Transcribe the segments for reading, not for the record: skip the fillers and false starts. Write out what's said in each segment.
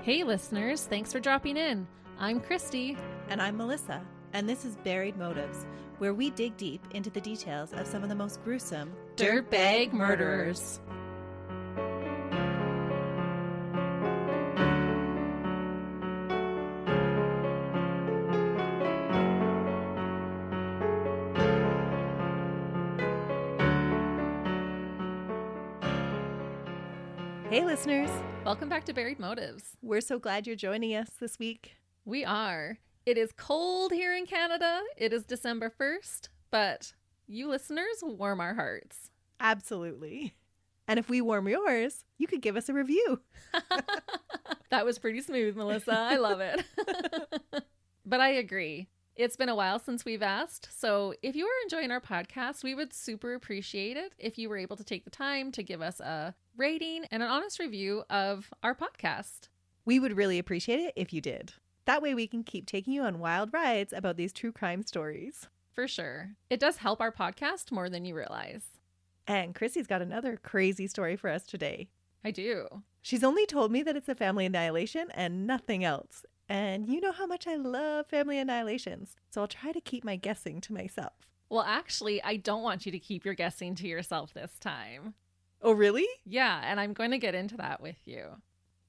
Hey listeners, thanks for dropping in. I'm Christie. And I'm Melissa, and this is Buried Motives, where we dig deep into the details of some of the most gruesome dirtbag murderers. Hey listeners! Welcome back to Buried Motives. We're so glad you're joining us this week. We are. It is cold here in Canada. It is December 1st, but you listeners warm our hearts. Absolutely. And if we warm yours, you could give us a review. That was pretty smooth, Melissa. I love it. But I agree. It's been a while since we've asked, so if you are enjoying our podcast, we would super appreciate it if you were able to take the time to give us a rating and an honest review of our podcast. We would really appreciate it if you did. That way we can keep taking you on wild rides about these true crime stories. For sure. It does help our podcast more than you realize. And Chrissy's got another crazy story for us today. I do. She's only told me that it's a family annihilation and nothing else. And you know how much I love family annihilations, so I'll try to keep my guessing to myself. Well, actually, I don't want you to keep your guessing to yourself this time. Oh, really? Yeah, and I'm going to get into that with you.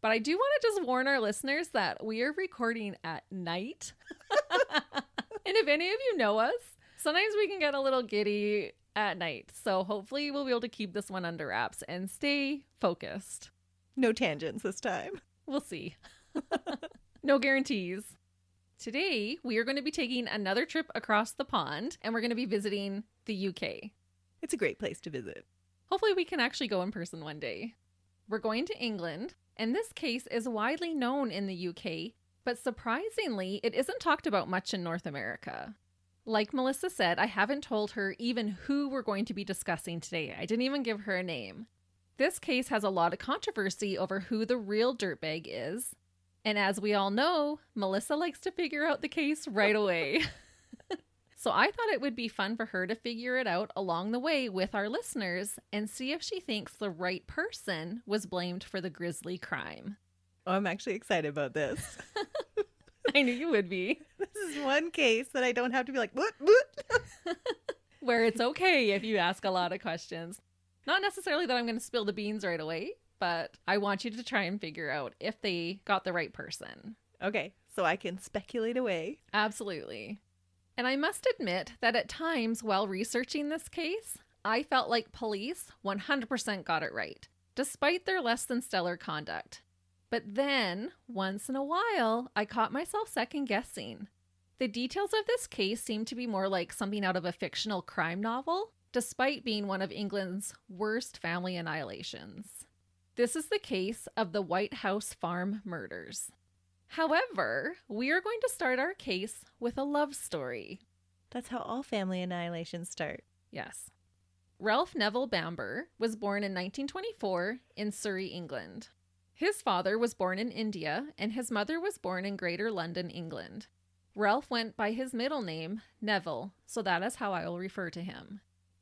But I do want to just warn our listeners that we are recording at night. And if any of you know us, sometimes we can get a little giddy at night. So hopefully we'll be able to keep this one under wraps and stay focused. No tangents this time. We'll see. No guarantees. Today, we are going to be taking another trip across the pond, and we're going to be visiting the UK. It's a great place to visit. Hopefully we can actually go in person one day. We're going to England, and this case is widely known in the UK, but surprisingly, it isn't talked about much in North America. Like Melissa said, I haven't told her even who we're going to be discussing today. I didn't even give her a name. This case has a lot of controversy over who the real dirtbag is. And as we all know, Melissa likes to figure out the case right away. So I thought it would be fun for her to figure it out along the way with our listeners and see if she thinks the right person was blamed for the grisly crime. Oh, I'm actually excited about this. I knew you would be. This is one case that I don't have to be like, what? Where it's okay if you ask a lot of questions. Not necessarily that I'm going to spill the beans right away, but I want you to try and figure out if they got the right person. Okay, so I can speculate away. Absolutely. And I must admit that at times while researching this case, I felt like police 100% got it right, despite their less than stellar conduct. But then, once in a while, I caught myself second guessing. The details of this case seem to be more like something out of a fictional crime novel, despite being one of England's worst family annihilations. This is the case of the White House Farm murders. However, we are going to start our case with a love story. That's how all family annihilations start. Yes. Ralph Neville Bamber was born in 1924 in Surrey, England. His father was born in India, and his mother was born in Greater London, England. Ralph went by his middle name, Neville, so that is how I will refer to him.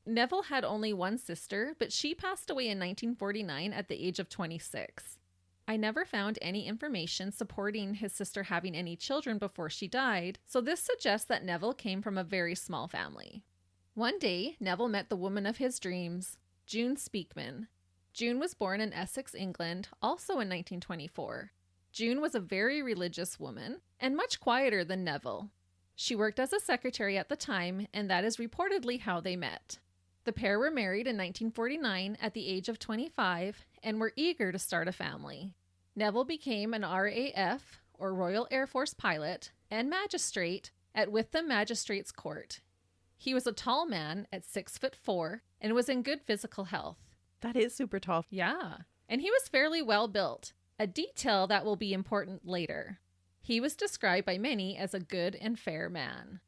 Neville had only one sister, but she passed away in 1949 at the age of 26. I never found any information supporting his sister having any children before she died, so this suggests that Neville came from a very small family. One day, Neville met the woman of his dreams, June Speakman. June was born in Essex, England, also in 1924. June was a very religious woman and much quieter than Neville. She worked as a secretary at the time, and that is reportedly how they met. The pair were married in 1949 at the age of 25 and were eager to start a family. Neville became an RAF, or Royal Air Force pilot, and magistrate at Witham Magistrates Court. He was a tall man at 6'4" and was in good physical health. That is super tall. Yeah, and he was fairly well built, a detail that will be important later. He was described by many as a good and fair man.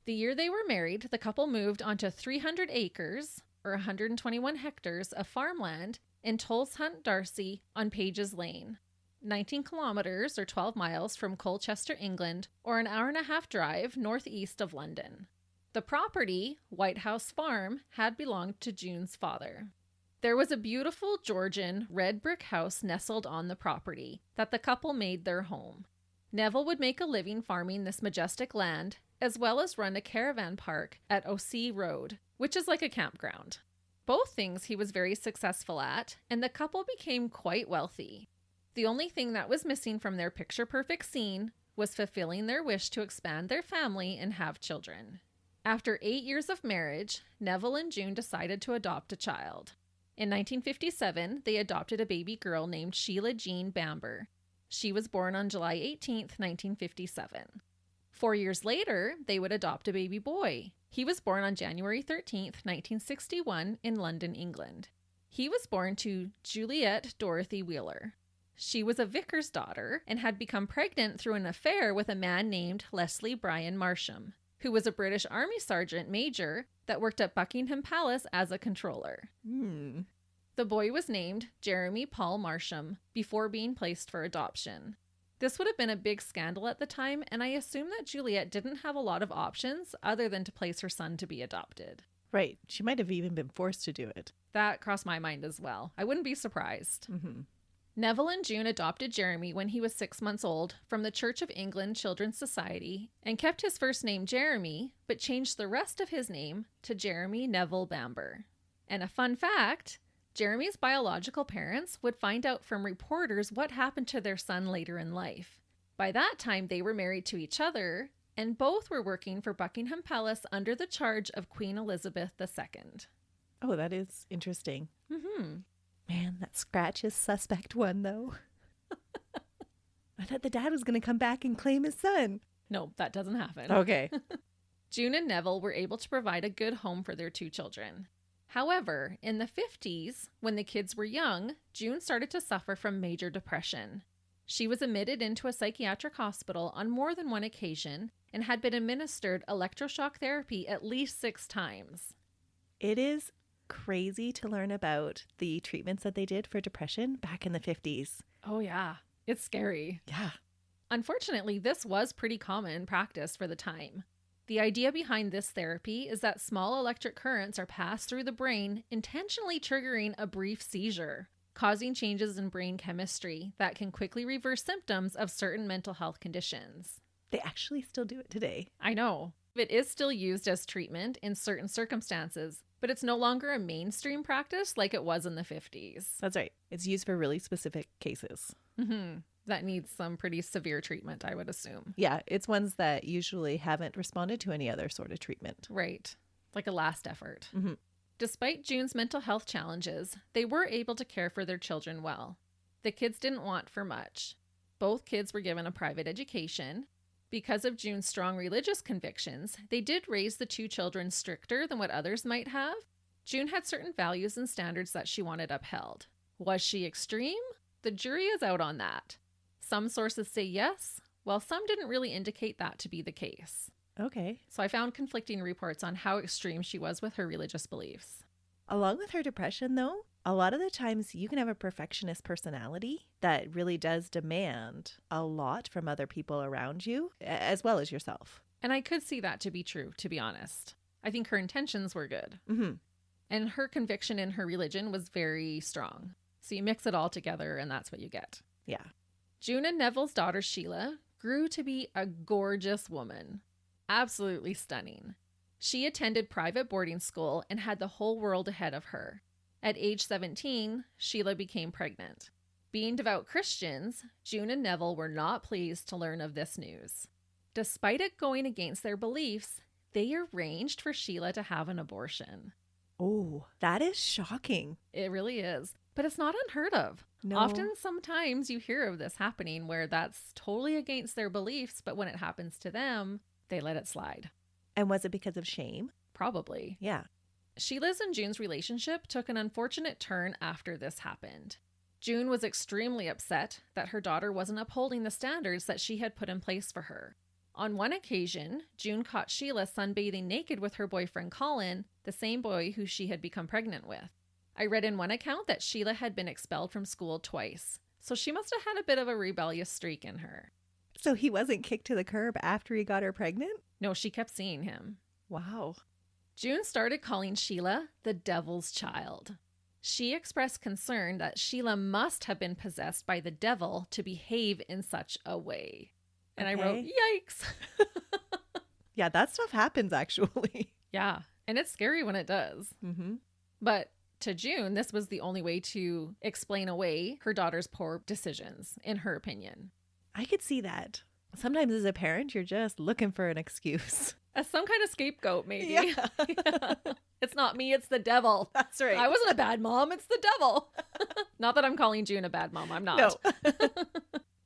The year they were married, the couple moved onto 300 acres, or 121 hectares, of farmland in Tolshunt, Darcy, on Pages Lane, 19 kilometers, or 12 miles from Colchester, England, or an hour-and-a-half drive northeast of London. The property, White House Farm, had belonged to June's father. There was a beautiful Georgian red brick house nestled on the property that the couple made their home. Neville would make a living farming this majestic land, as well as run a caravan park at O'Sea Road, which is like a campground. Both things he was very successful at, and the couple became quite wealthy. The only thing that was missing from their picture-perfect scene was fulfilling their wish to expand their family and have children. After 8 years of marriage, Neville and June decided to adopt a child. In 1957, they adopted a baby girl named Sheila Jean Bamber. She was born on July 18, 1957. 4 years later, they would adopt a baby boy. He was born on January 13, 1961, in London, England. He was born to Juliet Dorothy Wheeler. She was a vicar's daughter and had become pregnant through an affair with a man named Leslie Bryan Marsham, who was a British Army Sergeant Major that worked at Buckingham Palace as a controller. The boy was named Jeremy Paul Marsham before being placed for adoption. This would have been a big scandal at the time, and I assume that Juliet didn't have a lot of options other than to place her son to be adopted. Right. She might have even been forced to do it. That crossed my mind as well. I wouldn't be surprised. Neville and June adopted Jeremy when he was 6 months old from the Church of England Children's Society and kept his first name Jeremy, but changed the rest of his name to Jeremy Neville Bamber. And a fun fact, Jeremy's biological parents would find out from reporters what happened to their son later in life. By that time, they were married to each other, and both were working for Buckingham Palace under the charge of Queen Elizabeth II. Oh, that is interesting. Man, that Scratch is suspect one, though. I thought the dad was going to come back and claim his son. No, that doesn't happen. Okay. June and Neville were able to provide a good home for their 2 children. However, in the 50s, when the kids were young, June started to suffer from major depression. She was admitted into a psychiatric hospital on more than one occasion and had been administered electroshock therapy at least 6 times. It is crazy to learn about the treatments that they did for depression back in the 50s. Oh yeah, it's scary. Yeah. Unfortunately, this was pretty common practice for the time. The idea behind this therapy is that small electric currents are passed through the brain, intentionally triggering a brief seizure, causing changes in brain chemistry that can quickly reverse symptoms of certain mental health conditions. They actually still do it today. I know. It is still used as treatment in certain circumstances, but it's no longer a mainstream practice like it was in the 50s. That's right. It's used for really specific cases. That needs some pretty severe treatment, I would assume. Yeah, it's ones that usually haven't responded to any other sort of treatment. Right. Like a last effort. Despite June's mental health challenges, they were able to care for their children well. The kids didn't want for much. Both kids were given a private education. Because of June's strong religious convictions, they did raise the 2 children stricter than what others might have. June had certain values and standards that she wanted upheld. Was she extreme? The jury is out on that. Some sources say yes, while some didn't really indicate that to be the case. Okay. So I found conflicting reports on how extreme she was with her religious beliefs. Along with her depression, though, a lot of the times you can have a perfectionist personality that really does demand a lot from other people around you, as well as yourself. And I could see that to be true, to be honest. I think her intentions were good. And her conviction in her religion was very strong. So you mix it all together and that's what you get. Yeah. June and Neville's daughter, Sheila, grew to be a gorgeous woman. Absolutely stunning. She attended private boarding school and had the whole world ahead of her. At age 17, Sheila became pregnant. Being devout Christians, June and Neville were not pleased to learn of this news. Despite it going against their beliefs, they arranged for Sheila to have an abortion. Oh, that is shocking. It really is. But it's not unheard of. No. Often, sometimes you hear of this happening where that's totally against their beliefs, but when it happens to them, they let it slide. And was it because of shame? Probably. Yeah. Sheila's and June's relationship took an unfortunate turn after this happened. June was extremely upset that her daughter wasn't upholding the standards that she had put in place for her. On one occasion, June caught Sheila sunbathing naked with her boyfriend Colin, the same boy who she had become pregnant with. I read in one account that Sheila had been expelled from school twice, so she must have had a bit of a rebellious streak in her. So he wasn't kicked to the curb after he got her pregnant? No, she kept seeing him. Wow. June started calling Sheila the devil's child. She expressed concern that Sheila must have been possessed by the devil to behave in such a way. And I wrote, yikes. Yeah, that stuff happens actually. Yeah, and it's scary when it does. Mm-hmm. But to June, this was the only way to explain away her daughter's poor decisions, in her opinion. I could see that. Sometimes as a parent, you're just looking for an excuse. As some kind of scapegoat, maybe. Yeah. Yeah. It's not me, it's the devil. That's right. I wasn't a bad mom, it's the devil. Not that I'm calling June a bad mom, I'm not. No.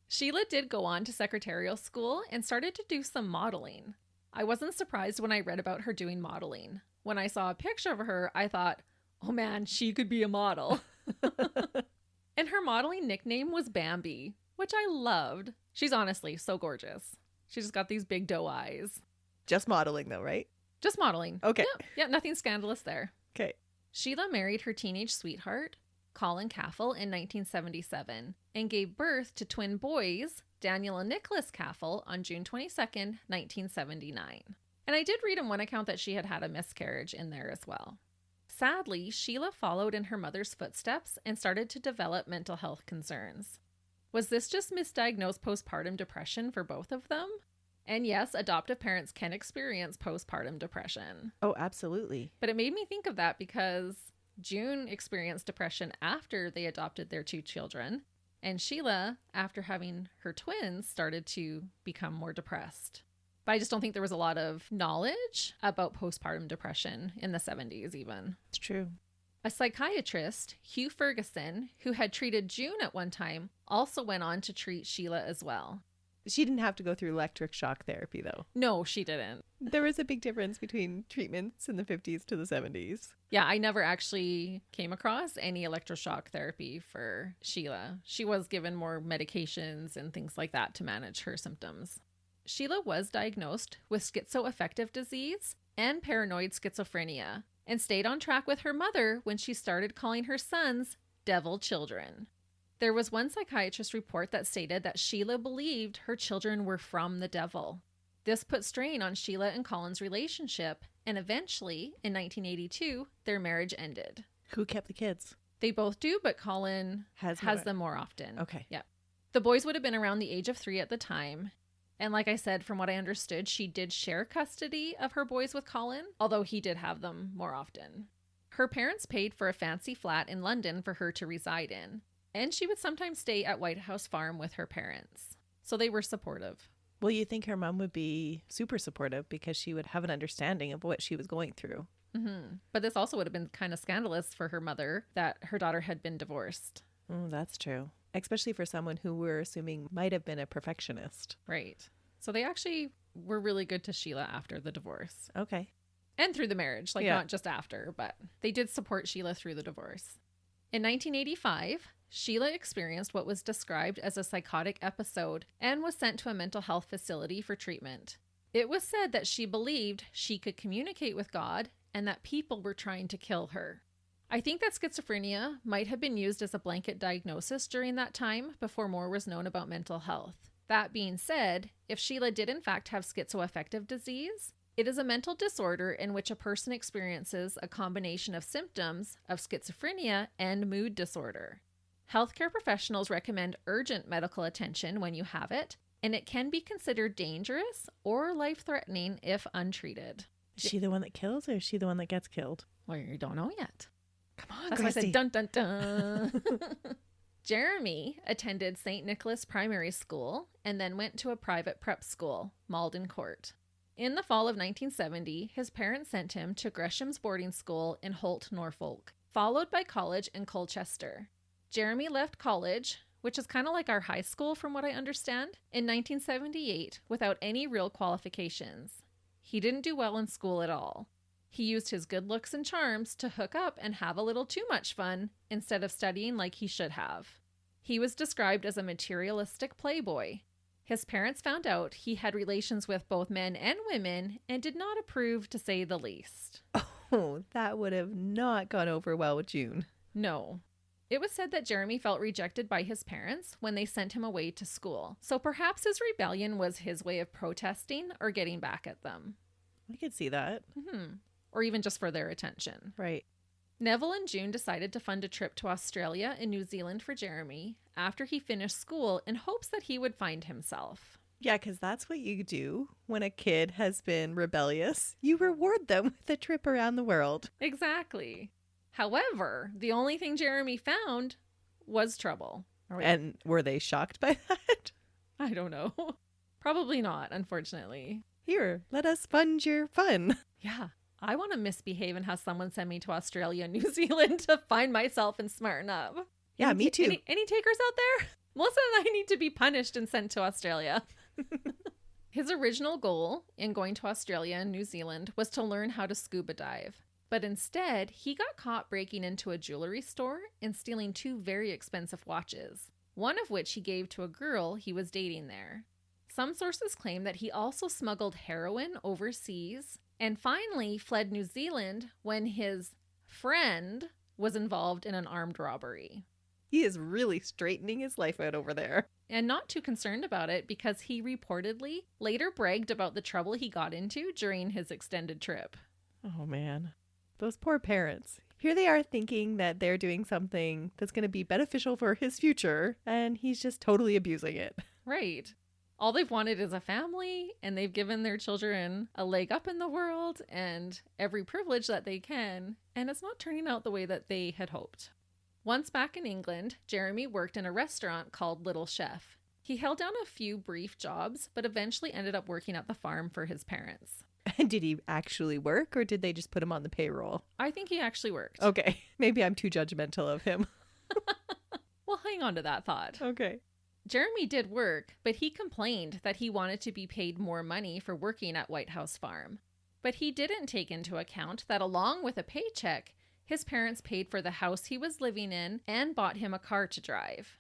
Sheila did go on to secretarial school and started to do some modeling. I wasn't surprised when I read about her doing modeling. When I saw a picture of her, I thought, oh man, she could be a model. And her modeling nickname was Bambi, which I loved. She's honestly so gorgeous. She's just got these big doe eyes. Just modeling though, right? Just modeling. Okay. Yeah, nothing scandalous there. Okay. Sheila married her teenage sweetheart, Colin Caffel, in 1977 and gave birth to twin boys, Daniel and Nicholas Caffel, on June 22nd, 1979. And I did read in one account that she had had a miscarriage in there as well. Sadly, Sheila followed in her mother's footsteps and started to develop mental health concerns. Was this just misdiagnosed postpartum depression for both of them? And yes, adoptive parents can experience postpartum depression. Oh, absolutely. But it made me think of that because June experienced depression after they adopted their 2 children. And Sheila, after having her twins, started to become more depressed. But I just don't think there was a lot of knowledge about postpartum depression in the 70s even. It's true. A psychiatrist, Hugh Ferguson, who had treated June at one time, also went on to treat Sheila as well. She didn't have to go through electric shock therapy, though. No, she didn't. There was a big difference between treatments in the 50s to the 70s. Yeah, I never actually came across any electroshock therapy for Sheila. She was given more medications and things like that to manage her symptoms. Sheila was diagnosed with schizoaffective disease and paranoid schizophrenia and stayed on track with her mother when she started calling her sons devil children. There was one psychiatrist report that stated that Sheila believed her children were from the devil. This put strain on Sheila and Colin's relationship, and eventually, in 1982, their marriage ended. Who kept the kids? They both do, but Colin has more. them more often. Okay. Yeah. The boys would have been around the age of 3 at the time. And like I said, from what I understood, she did share custody of her boys with Colin, although he did have them more often. Her parents paid for a fancy flat in London for her to reside in. And she would sometimes stay at White House Farm with her parents. So they were supportive. Well, you think her mom would be super supportive because she would have an understanding of what she was going through. Mm-hmm. But this also would have been kind of scandalous for her mother that her daughter had been divorced. That's true. Especially for someone who we're assuming might have been a perfectionist. Right. So they actually were really good to Sheila after the divorce. Okay. And through the marriage, not just after, but they did support Sheila through the divorce. In 1985, Sheila experienced what was described as a psychotic episode and was sent to a mental health facility for treatment. It was said that she believed she could communicate with God and that people were trying to kill her. I think that schizophrenia might have been used as a blanket diagnosis during that time before more was known about mental health. That being said, if Sheila did in fact have schizoaffective disease, it is a mental disorder in which a person experiences a combination of symptoms of schizophrenia and mood disorder. Healthcare professionals recommend urgent medical attention when you have it, and it can be considered dangerous or life-threatening if untreated. Is she the one that kills or is she the one that gets killed? Well, you don't know yet. Come on, That's why I Christy. said dun dun dun. Jeremy attended St. Nicholas Primary School and then went to a private prep school, Malden Court. In the fall of 1970, his parents sent him to Gresham's boarding school in Holt, Norfolk, followed by college in Colchester. Jeremy left college, which is kind of like our high school from what I understand, in 1978 without any real qualifications. He didn't do well in school at all. He used his good looks and charms to hook up and have a little too much fun instead of studying like he should have. He was described as a materialistic playboy. His parents found out he had relations with both men and women and did not approve, to say the least. Oh, that would have not gone over well with June. No. It was said that Jeremy felt rejected by his parents when they sent him away to school. So perhaps his rebellion was his way of protesting or getting back at them. I could see that. Or even just for their attention. Right. Neville and June decided to fund a trip to Australia and New Zealand for Jeremy after he finished school in hopes that he would find himself. Yeah, because that's what you do when a kid has been rebellious. You reward them with a trip around the world. Exactly. However, the only thing Jeremy found was trouble. And were they shocked by that? I don't know. Probably not, unfortunately. Here, let us fund your fun. Yeah. I want to misbehave and have someone send me to Australia and New Zealand to find myself and smarten up. Yeah, me too. Any takers out there? Melissa and I need to be punished and sent to Australia. His original goal in going to Australia and New Zealand was to learn how to scuba dive. But instead, he got caught breaking into a jewelry store and stealing 2 very expensive watches, one of which he gave to a girl he was dating there. Some sources claim that he also smuggled heroin overseas and finally fled New Zealand when his friend was involved in an armed robbery. He is really straightening his life out over there. And not too concerned about it because he reportedly later bragged about the trouble he got into during his extended trip. Oh, man. Those poor parents. Here they are thinking that they're doing something that's going to be beneficial for his future, and he's just totally abusing it. Right. All they've wanted is a family, and they've given their children a leg up in the world and every privilege that they can, and it's not turning out the way that they had hoped. Once back in England, Jeremy worked in a restaurant called Little Chef. He held down a few brief jobs, but eventually ended up working at the farm for his parents. And did he actually work, or did they just put him on the payroll? I think he actually worked. Okay. Maybe I'm too judgmental of him. Well, hang on to that thought. Okay. Jeremy did work, but he complained that he wanted to be paid more money for working at White House Farm. But he didn't take into account that along with a paycheck, his parents paid for the house he was living in and bought him a car to drive.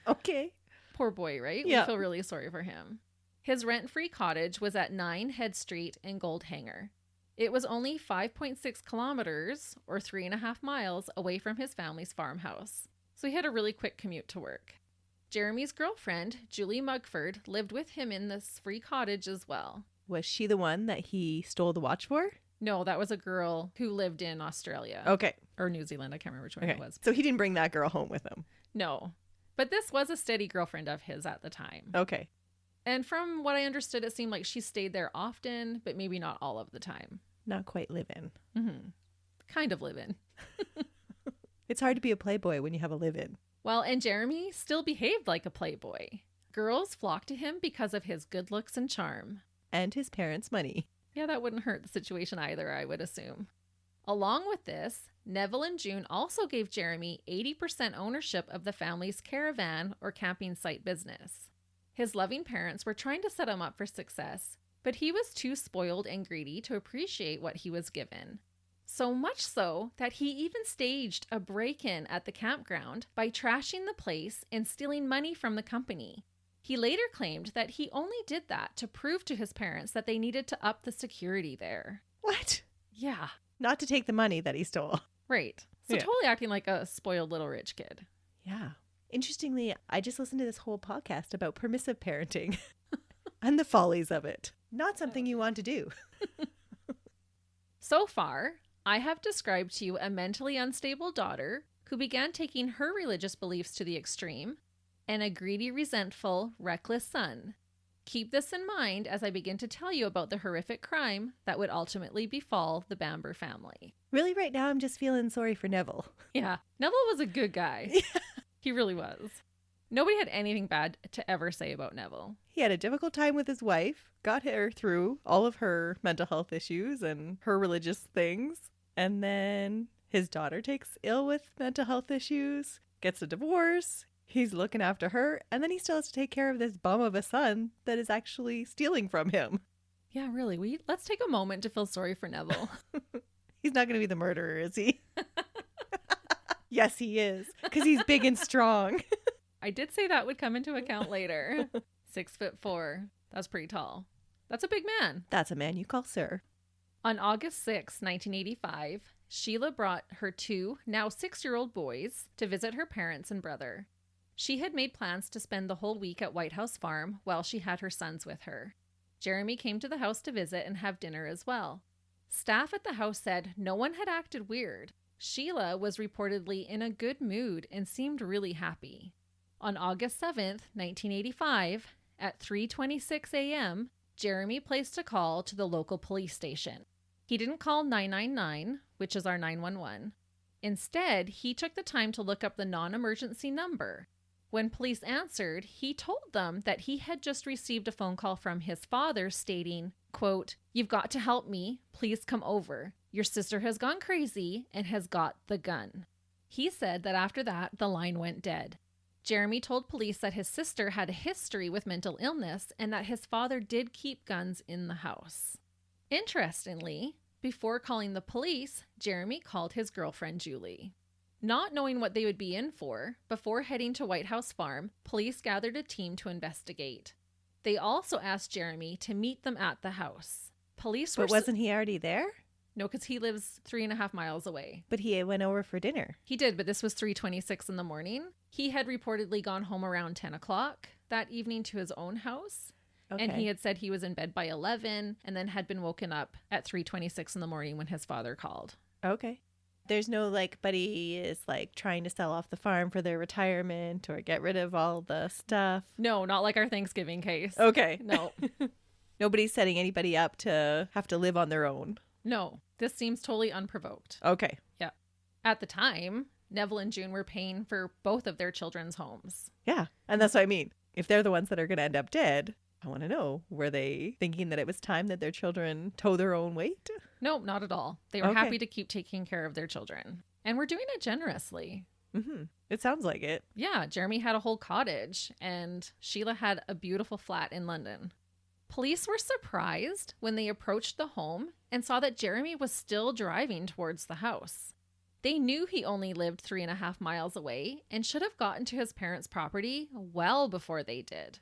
Okay. Poor boy, right? Yeah. We feel really sorry for him. His rent-free cottage was at 9 Head Street in Goldhanger. It was only 5.6 kilometers, or 3.5 miles, away from his family's farmhouse. So he had a really quick commute to work. Jeremy's girlfriend, Julie Mugford, lived with him in this free cottage as well. Was she the one that he stole the watch for? No, that was a girl who lived in Australia. Okay. Or New Zealand. I can't remember which one it was. So he didn't bring that girl home with him? No. But this was a steady girlfriend of his at the time. Okay. And from what I understood, it seemed like she stayed there often, but maybe not all of the time. Not quite live-in. Mm-hmm. Kind of live-in. It's hard to be a playboy when you have a live-in. Well, and Jeremy still behaved like a playboy. Girls flocked to him because of his good looks and charm. And his parents' money. Yeah, that wouldn't hurt the situation either, I would assume. Along with this, Neville and June also gave Jeremy 80% ownership of the family's caravan or camping site business. His loving parents were trying to set him up for success, but he was too spoiled and greedy to appreciate what he was given. So much so that he even staged a break-in at the campground by trashing the place and stealing money from the company. He later claimed that he only did that to prove to his parents that they needed to up the security there. What? Yeah. Not to take the money that he stole. Right. So Yeah. totally acting like a spoiled little rich kid. Yeah. Interestingly, I just listened to this whole podcast about permissive parenting and the follies of it. Not something you want to do. So far, I have described to you a mentally unstable daughter who began taking her religious beliefs to the extreme, and a greedy, resentful, reckless son. Keep this in mind as I begin to tell you about the horrific crime that would ultimately befall the Bamber family. Really, right now, I'm just feeling sorry for Neville. Yeah, Neville was a good guy. He really was. Nobody had anything bad to ever say about Neville. He had a difficult time with his wife, got her through all of her mental health issues and her religious things. And then his daughter takes ill with mental health issues, gets a divorce. He's looking after her. And then he still has to take care of this bum of a son that is actually stealing from him. Yeah, really. Let's take a moment to feel sorry for Neville. He's not going to be the murderer, is he? Yes, he is. Because he's big and strong. I did say that would come into account later. 6'4". That's pretty tall. That's a big man. That's a man you call sir. On August 6, 1985, Sheila brought her 2, now 6-year-old boys to visit her parents and brother. She had made plans to spend the whole week at White House Farm while she had her sons with her. Jeremy came to the house to visit and have dinner as well. Staff at the house said no one had acted weird. Sheila was reportedly in a good mood and seemed really happy. On August 7th, 1985, at 3:26 a.m., Jeremy placed a call to the local police station. He didn't call 999, which is our 911. Instead, he took the time to look up the non-emergency number. When police answered, he told them that he had just received a phone call from his father stating, quote, "You've got to help me. Please come over. Your sister has gone crazy and has got the gun." He said that after that, the line went dead. Jeremy told police that his sister had a history with mental illness and that his father did keep guns in the house. Interestingly, before calling the police, Jeremy called his girlfriend Julie. Not knowing what they would be in for, before heading to White House Farm, police gathered a team to investigate. They also asked Jeremy to meet them at the house. Police were... But wasn't he already there? No, because he lives 3.5 miles away. But he went over for dinner. He did, but this was 3:26 in the morning. He had reportedly gone home around 10 o'clock that evening to his own house. Okay. And he had said he was in bed by 11 and then had been woken up at 3:26 in the morning when his father called. Okay. There's no buddy is trying to sell off the farm for their retirement or get rid of all the stuff. No, not like our Thanksgiving case. Okay. No. Nobody's setting anybody up to have to live on their own. No, this seems totally unprovoked. Okay. Yeah. At the time, Neville and June were paying for both of their children's homes. Yeah. And that's what I mean. If they're the ones that are going to end up dead, I want to know, were they thinking that it was time that their children tow their own weight? No, not at all. They were happy to keep taking care of their children. And we're doing it generously. Mm-hmm. It sounds like it. Yeah, Jeremy had a whole cottage and Sheila had a beautiful flat in London. Police were surprised when they approached the home and saw that Jeremy was still driving towards the house. They knew he only lived 3.5 miles away and should have gotten to his parents' property well before they did.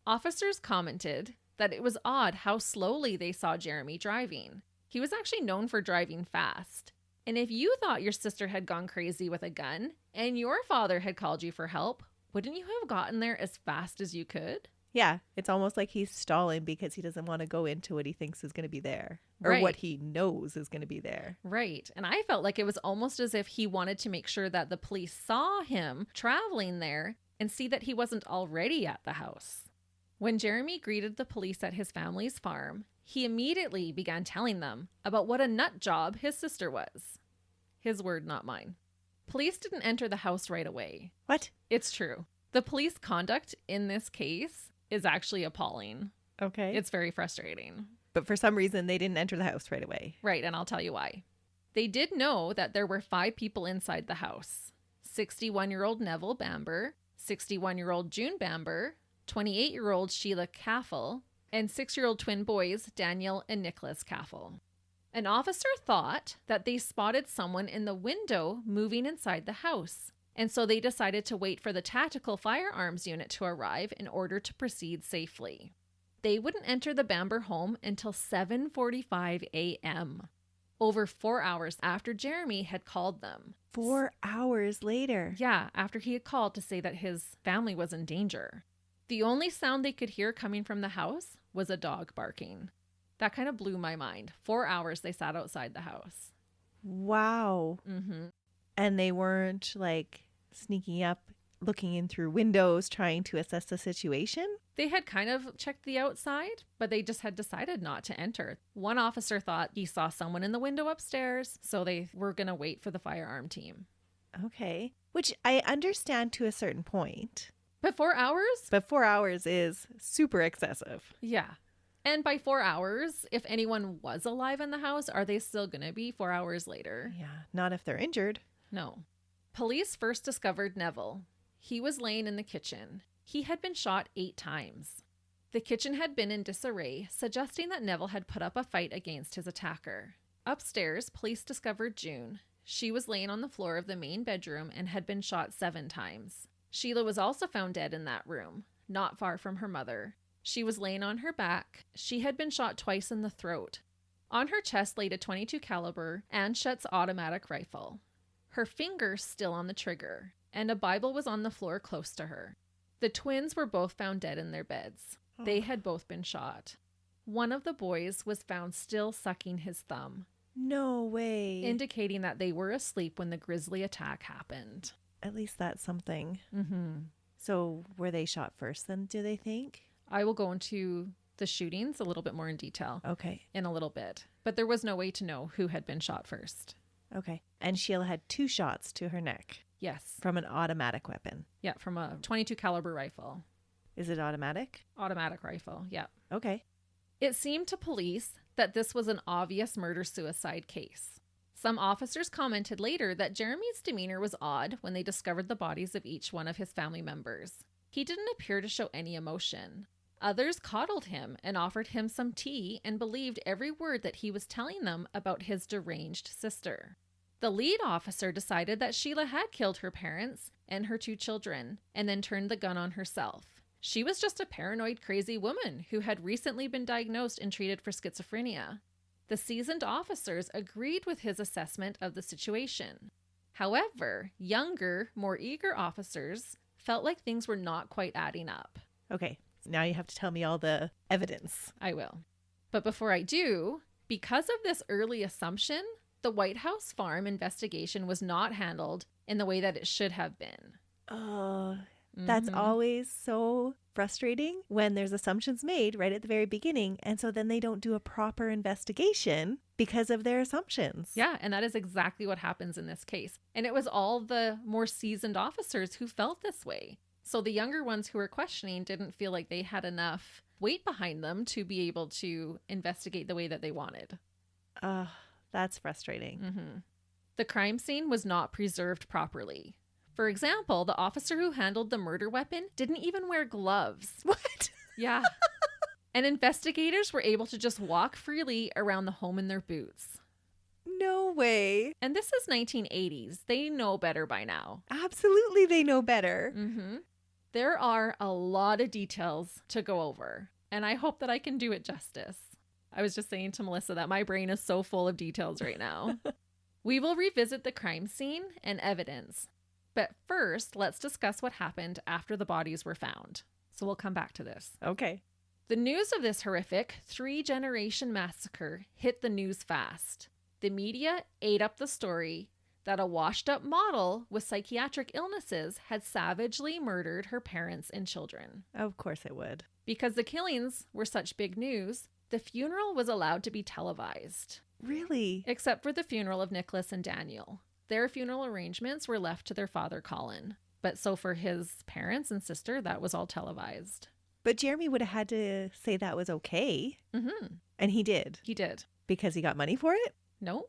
Officers commented that it was odd how slowly they saw Jeremy driving. He was actually known for driving fast. And if you thought your sister had gone crazy with a gun and your father had called you for help, wouldn't you have gotten there as fast as you could? Yeah, it's almost like he's stalling because he doesn't want to go into what he thinks is going to be there or what he knows is going to be there. Right. And I felt like it was almost as if he wanted to make sure that the police saw him traveling there and see that he wasn't already at the house. When Jeremy greeted the police at his family's farm, he immediately began telling them about what a nut job his sister was. His word, not mine. Police didn't enter the house right away. What? It's true. The police conduct in this case is actually appalling. Okay. It's very frustrating. But for some reason, they didn't enter the house right away. Right, and I'll tell you why. They did know that there were 5 people inside the house. 61-year-old Neville Bamber, 61-year-old June Bamber, 28-year-old Sheila Caffel, and 6-year-old twin boys Daniel and Nicholas Caffel. An officer thought that they spotted someone in the window moving inside the house, and so they decided to wait for the tactical firearms unit to arrive in order to proceed safely. They wouldn't enter the Bamber home until 7:45 a.m., over 4 hours after Jeremy had called them. 4 hours later? Yeah, after he had called to say that his family was in danger. The only sound they could hear coming from the house was a dog barking. That kind of blew my mind. 4 hours they sat outside the house. Wow. Mm-hmm. And they weren't sneaking up, looking in through windows, trying to assess the situation? They had kind of checked the outside, but they just had decided not to enter. One officer thought he saw someone in the window upstairs, so they were going to wait for the firearm team. Okay. Which I understand to a certain point. But 4 hours? But 4 hours is super excessive. Yeah. And by 4 hours, if anyone was alive in the house, are they still going to be 4 hours later? Yeah, not if they're injured. No. Police first discovered Neville. He was laying in the kitchen. He had been shot 8 times. The kitchen had been in disarray, suggesting that Neville had put up a fight against his attacker. Upstairs, police discovered June. She was laying on the floor of the main bedroom and had been shot 7 times. Sheila was also found dead in that room, not far from her mother. She was laying on her back. She had been shot twice in the throat. On her chest laid a .22 caliber Anshet's automatic rifle. Her finger still on the trigger, and a Bible was on the floor close to her. The twins were both found dead in their beds. They had both been shot. one of the boys was found still sucking his thumb, No way. indicating that they were asleep when the grisly attack happened. At least that's something. Mm-hmm. So were they shot first then, do they think? I will go into the shootings a little bit more in detail Okay. in a little bit, but there was no way to know who had been shot first. Okay. And Sheila had 2 shots to her neck Yes. from an automatic weapon. Yeah, from a 22 caliber rifle. Is it automatic? Automatic rifle, yeah. Okay. It seemed to police that this was an obvious murder-suicide case. Some officers commented later that Jeremy's demeanor was odd when they discovered the bodies of each one of his family members. He didn't appear to show any emotion. Others coddled him and offered him some tea and believed every word that he was telling them about his deranged sister. The lead officer decided that Sheila had killed her parents and her 2 children and then turned the gun on herself. She was just a paranoid, crazy woman who had recently been diagnosed and treated for schizophrenia. The seasoned officers agreed with his assessment of the situation. However, younger, more eager officers felt like things were not quite adding up. Okay. Now you have to tell me all the evidence. I will. But before I do, because of this early assumption, the White House farm investigation was not handled in the way that it should have been. Oh, that's Mhm. always so frustrating when there's assumptions made right at the very beginning. And so then they don't do a proper investigation because of their assumptions. Yeah, and that is exactly what happens in this case. And it was all the more seasoned officers who felt this way. So the younger ones who were questioning didn't feel like they had enough weight behind them to be able to investigate the way that they wanted. That's frustrating. Mm-hmm. The crime scene was not preserved properly. For example, the officer who handled the murder weapon didn't even wear gloves. What? Yeah. And investigators were able to just walk freely around the home in their boots. No way. And this is 1980s. They know better by now. Absolutely, they know better. Mm-hmm. There are a lot of details to go over, and I hope that I can do it justice. I was just saying to Melissa that my brain is so full of details right now. We will revisit the crime scene and evidence. But first, let's discuss what happened after the bodies were found. So we'll come back to this. Okay. The news of this horrific 3-generation massacre hit the news fast. The media ate up the story that a washed-up model with psychiatric illnesses had savagely murdered her parents and children. Of course it would. Because the killings were such big news, the funeral was allowed to be televised. Really? Except for the funeral of Nicholas and Daniel. Their funeral arrangements were left to their father, Colin. But so for his parents and sister, that was all televised. But Jeremy would have had to say that was okay. Mm-hmm. And he did. He did. Because he got money for it? No,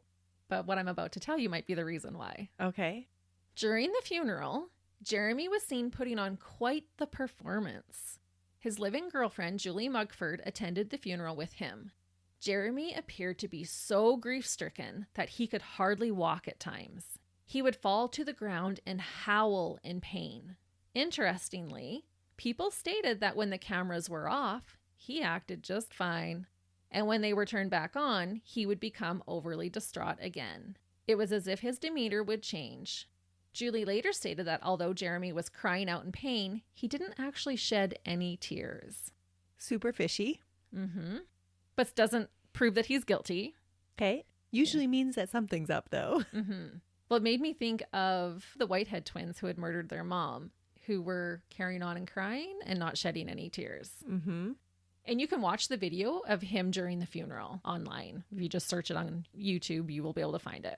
but what I'm about to tell you might be the reason why. Okay. During the funeral, Jeremy was seen putting on quite the performance. His living girlfriend, Julie Mugford, attended the funeral with him. Jeremy appeared to be so grief-stricken that he could hardly walk at times. He would fall to the ground and howl in pain. Interestingly, people stated that when the cameras were off, he acted just fine. And when they were turned back on, he would become overly distraught again. It was as if his demeanor would change. Julie later stated that although Jeremy was crying out in pain, he didn't actually shed any tears. Super fishy. Mm-hmm. But doesn't prove that he's guilty. Okay. Usually means that something's up, though. Mm-hmm. Well, it made me think of the Whitehead twins who had murdered their mom, who were carrying on and crying and not shedding any tears. Mm-hmm. And you can watch the video of him during the funeral online. If you just search it on YouTube, you will be able to find it.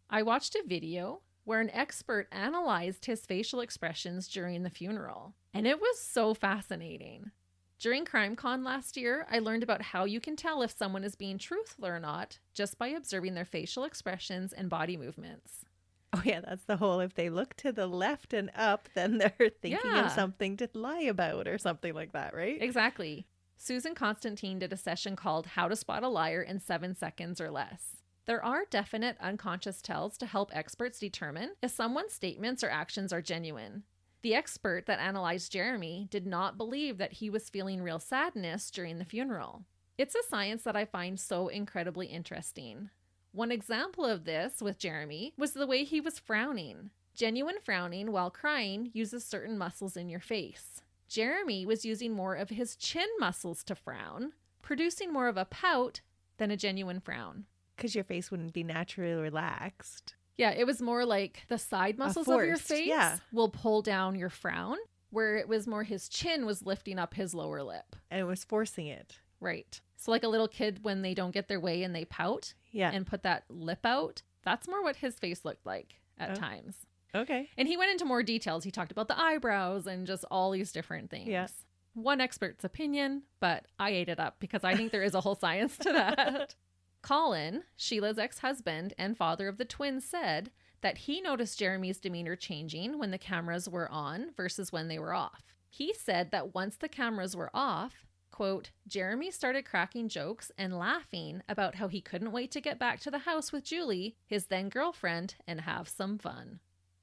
I watched a video where an expert analyzed his facial expressions during the funeral, and it was so fascinating. During CrimeCon last year, I learned about how you can tell if someone is being truthful or not just by observing their facial expressions and body movements. Oh, yeah, that's the whole, if they look to the left and up, then they're thinking Yeah. of something to lie about or something like that, right? Exactly. Susan Constantine did a session called How to Spot a Liar in 7 Seconds or Less. There are definite unconscious tells to help experts determine if someone's statements or actions are genuine. The expert that analyzed Jeremy did not believe that he was feeling real sadness during the funeral. It's a science that I find so incredibly interesting. One example of this with Jeremy was the way he was frowning. Genuine frowning while crying uses certain muscles in your face. Jeremy was using more of his chin muscles to frown, producing more of a pout than a genuine frown. Because your face wouldn't be naturally relaxed. Yeah, it was more like the side muscles of your forced, face yeah. will pull down your frown, where it was more his chin was lifting up his lower lip. And it was forcing it. Right. So like a little kid when they don't get their way and they pout Yeah. and put that lip out, that's more what his face looked like at times. Okay. And he went into more details. He talked about the eyebrows and just all these different things. Yeah. One expert's opinion, but I ate it up because I think there is a whole science to that. Colin, Sheila's ex-husband and father of the twins, said that he noticed Jeremy's demeanor changing when the cameras were on versus when they were off. He said that once the cameras were off, quote, Jeremy started cracking jokes and laughing about how he couldn't wait to get back to the house with Julie, his then girlfriend, and have some fun.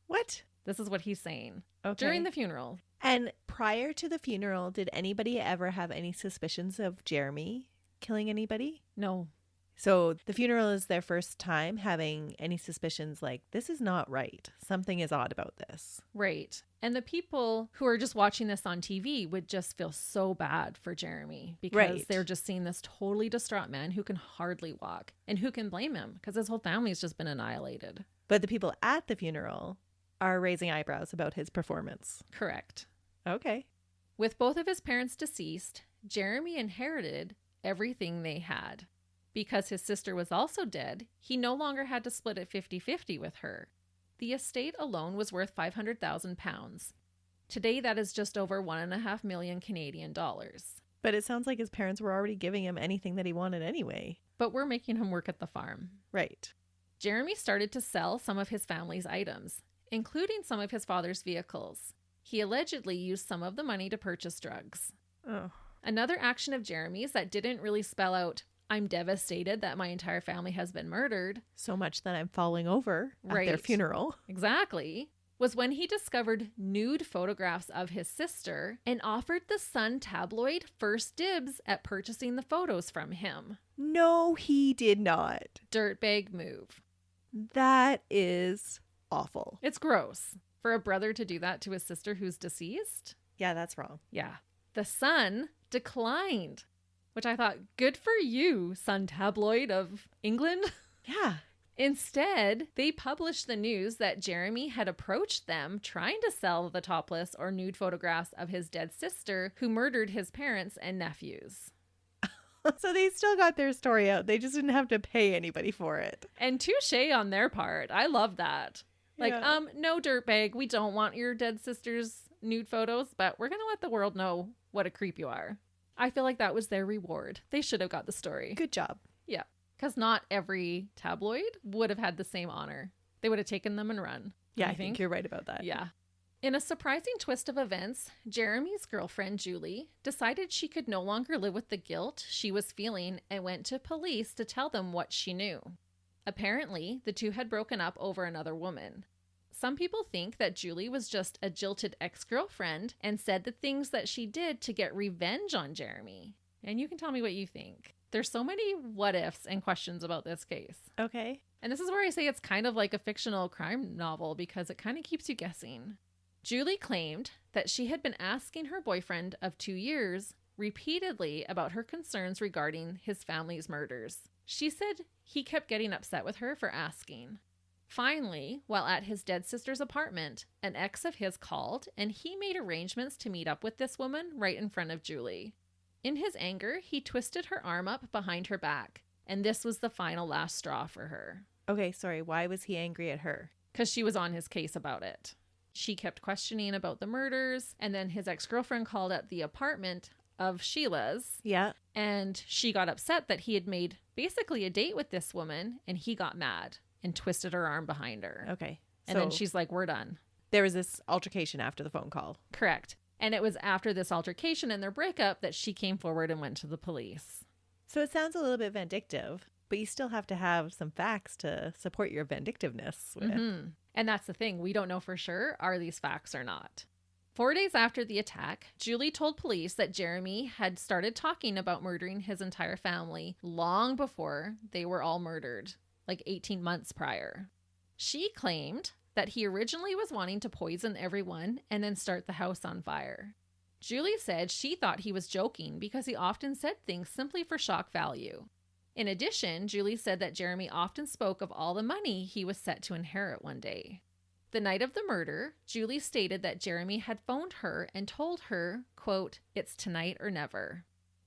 What? This is what he's saying Okay. during the funeral. And prior to the funeral, did anybody ever have any suspicions of Jeremy killing anybody? No. So the funeral is their first time having any suspicions like, this is not right. Something is odd about this. Right. And the people who are just watching this on TV would just feel so bad for Jeremy because Right. they're just seeing this totally distraught man who can hardly walk. And who can blame him? Because his whole family's just been annihilated. But the people at the funeral are raising eyebrows about his performance. Correct. Okay. With both of his parents deceased, Jeremy inherited everything they had. Because his sister was also dead, he no longer had to split it 50-50 with her. The estate alone was worth £500,000. Today, that is just over 1.5 million Canadian dollars. But it sounds like his parents were already giving him anything that he wanted anyway. But we're making him work at the farm. Right. Jeremy started to sell some of his family's items, including some of his father's vehicles. He allegedly used some of the money to purchase drugs. Oh. Another action of Jeremy's that didn't really spell out, I'm devastated that my entire family has been murdered. So much that I'm falling over at their Right. funeral. Exactly. Was when he discovered nude photographs of his sister and offered the Sun tabloid first dibs at purchasing the photos from him. No, he did not. Dirtbag move. That is awful. It's gross. For a brother to do that to his sister who's deceased? Yeah, that's wrong. Yeah. The Sun declined, which I thought, good for you, Sun tabloid of England. Yeah. Instead, they published the news that Jeremy had approached them trying to sell the topless or nude photographs of his dead sister who murdered his parents and nephews. So they still got their story out. They just didn't have to pay anybody for it. And touche on their part. I love that. Like, Yeah. No, dirtbag, we don't want your dead sister's nude photos, but we're going to let the world know what a creep you are. I feel like that was their reward. They should have got the story. Good job. Yeah. Because not every tabloid would have had the same honor. They would have taken them and run. Yeah, don't I you think you're right about that. Yeah. In a surprising twist of events, Jeremy's girlfriend, Julie, decided she could no longer live with the guilt she was feeling and went to police to tell them what she knew. Apparently, the two had broken up over another woman. Some people think that Julie was just a jilted ex-girlfriend and said the things that she did to get revenge on Jeremy. And you can tell me what you think. There's so many what ifs and questions about this case. Okay. And this is where I say it's kind of like a fictional crime novel because it kind of keeps you guessing. Julie claimed that she had been asking her boyfriend of 2 years repeatedly about her concerns regarding his family's murders. She said he kept getting upset with her for asking. Finally, while at his dead sister's apartment, an ex of his called and he made arrangements to meet up with this woman right in front of Julie. In his anger, he twisted her arm up behind her back, and this was the final last straw for her. Okay, sorry. Why was he angry at her? Because she was on his case about it. She kept questioning about the murders, and then his ex-girlfriend called at the apartment of Sheila's, Yeah. and she got upset that he had made basically a date with this woman, and he got mad and twisted her arm behind her. Okay. And then she's like, we're done. There was this altercation after the phone call. Correct. And it was after this altercation and their breakup that she came forward and went to the police. So it sounds a little bit vindictive, but you still have to have some facts to support your vindictiveness with. Mm-hmm. And that's the thing. We don't know for sure, are these facts or not. 4 days after the attack, Julie told police that Jeremy had started talking about murdering his entire family long before they were all murdered, like 18 months prior. She claimed that he originally was wanting to poison everyone and then start the house on fire. Julie said she thought he was joking because he often said things simply for shock value. In addition, Julie said that Jeremy often spoke of all the money he was set to inherit one day. The night of the murder, Julie stated that Jeremy had phoned her and told her, quote, "It's tonight or never."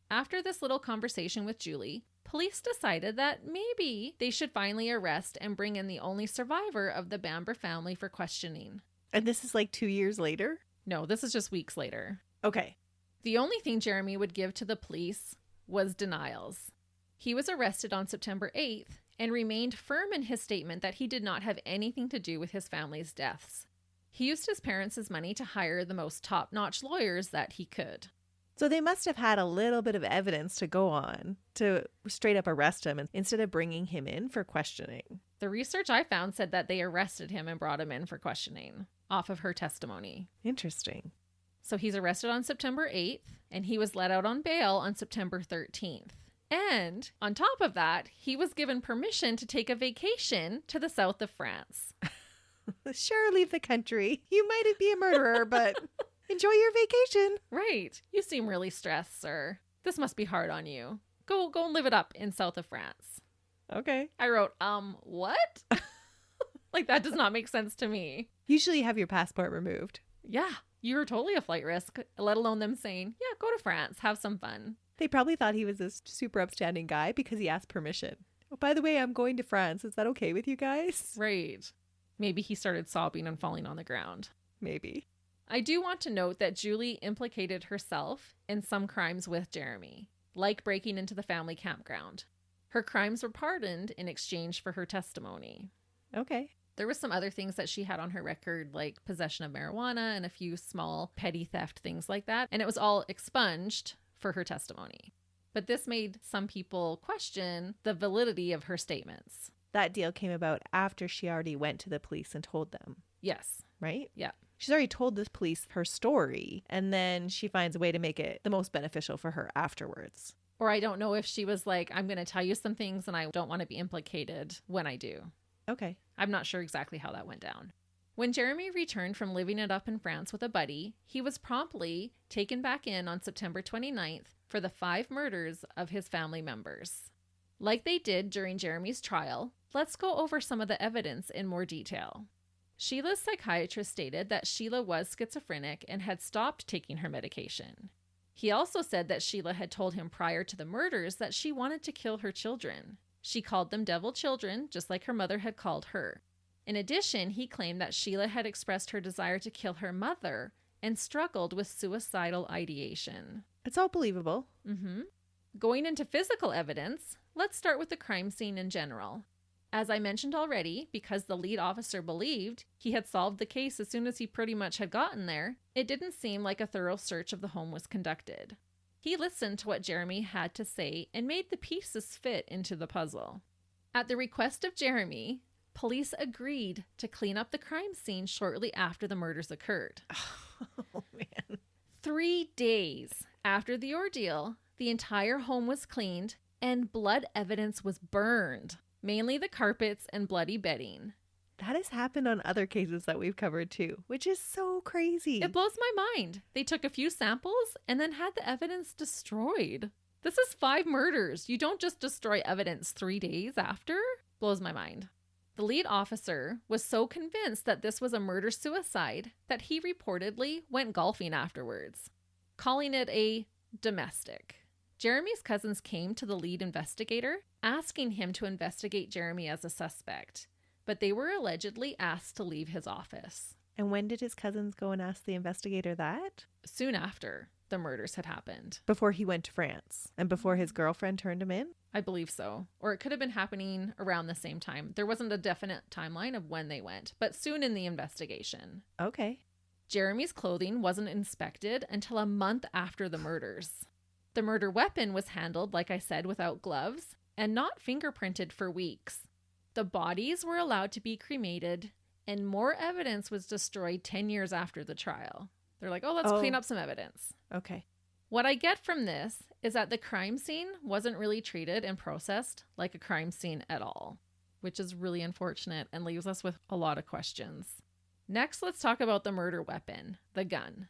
After this little conversation with Julie, police decided that maybe they should finally arrest and bring in the only survivor of the Bamber family for questioning. And this is like 2 years later? No, this is just weeks later. Okay. The only thing Jeremy would give to the police was denials. He was arrested on September 8th and remained firm in his statement that he did not have anything to do with his family's deaths. He used his parents' money to hire the most top-notch lawyers that he could. So they must have had a little bit of evidence to go on to straight up arrest him instead of bringing him in for questioning. The research I found said that they arrested him and brought him in for questioning off of her testimony. Interesting. So he's arrested on September 8th and he was let out on bail on September 13th. And on top of that, he was given permission to take a vacation to the south of France. Sure, leave the country. You might be a murderer, but enjoy your vacation. Right. You seem really stressed, sir. This must be hard on you. Go and live it up in south of France. Okay. I wrote, what? Like, that does not make sense to me. Usually you have your passport removed. Yeah, you were totally a flight risk, let alone them saying, yeah, go to France, have some fun. They probably thought he was this super upstanding guy because he asked permission. Oh, by the way, I'm going to France. Is that okay with you guys? Right. Maybe he started sobbing and falling on the ground. Maybe. I do want to note that Julie implicated herself in some crimes with Jeremy, like breaking into the family campground. Her crimes were pardoned in exchange for her testimony. Okay. There were some other things that she had on her record, like possession of marijuana and a few small petty theft things like that. And it was all expunged for her testimony. But this made some people question the validity of her statements. That deal came about after she already went to the police and told them. Yes. Right? Yeah. She's already told the police her story, and then she finds a way to make it the most beneficial for her afterwards. Or I don't know if she was like, I'm going to tell you some things and I don't want to be implicated when I do. Okay. I'm not sure exactly how that went down. When Jeremy returned from living it up in France with a buddy, he was promptly taken back in on September 29th for the 5 murders of his family members. Like they did during Jeremy's trial, let's go over some of the evidence in more detail. Sheila's psychiatrist stated that Sheila was schizophrenic and had stopped taking her medication. He also said that Sheila had told him prior to the murders that she wanted to kill her children. She called them devil children, just like her mother had called her. In addition, he claimed that Sheila had expressed her desire to kill her mother and struggled with suicidal ideation. It's all believable. Going into physical evidence, let's start with the crime scene in general. As I mentioned already, because the lead officer believed he had solved the case as soon as he pretty much had gotten there, it didn't seem like a thorough search of the home was conducted. He listened to what Jeremy had to say and made the pieces fit into the puzzle. At the request of Jeremy, police agreed to clean up the crime scene shortly after the murders occurred. Oh, man. 3 days after the ordeal, the entire home was cleaned and blood evidence was burned, mainly the carpets and bloody bedding. That has happened on other cases that we've covered too, which is so crazy. It blows my mind. They took a few samples and then had the evidence destroyed. This is 5 murders. You don't just destroy evidence 3 days after. Blows my mind. The lead officer was so convinced that this was a murder-suicide that he reportedly went golfing afterwards, calling it a domestic. Jeremy's cousins came to the lead investigator, asking him to investigate Jeremy as a suspect, but they were allegedly asked to leave his office. And when did his cousins go and ask the investigator that? Soon after the murders had happened. Before he went to France and before his girlfriend turned him in? I believe so. Or it could have been happening around the same time. There wasn't a definite timeline of when they went, but soon in the investigation. Okay. Jeremy's clothing wasn't inspected until a month after the murders. The murder weapon was handled, like I said, without gloves and not fingerprinted for weeks. The bodies were allowed to be cremated, and more evidence was destroyed 10 years after the trial. They're like, let's clean up some evidence. Okay. What I get from this is that the crime scene wasn't really treated and processed like a crime scene at all, which is really unfortunate and leaves us with a lot of questions. Next, let's talk about the murder weapon, the gun.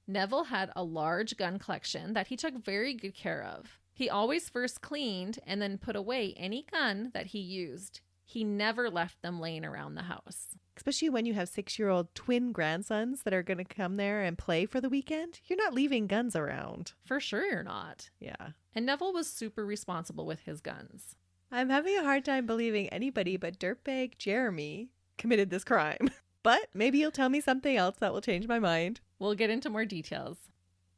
Neville had a large gun collection that he took very good care of. He always first cleaned and then put away any gun that he used. He never left them laying around the house. Especially when you have 6-year-old twin grandsons that are going to come there and play for the weekend. You're not leaving guns around. For sure you're not. Yeah. And Neville was super responsible with his guns. I'm having a hard time believing anybody but dirtbag Jeremy committed this crime. But maybe you'll tell me something else that will change my mind. We'll get into more details.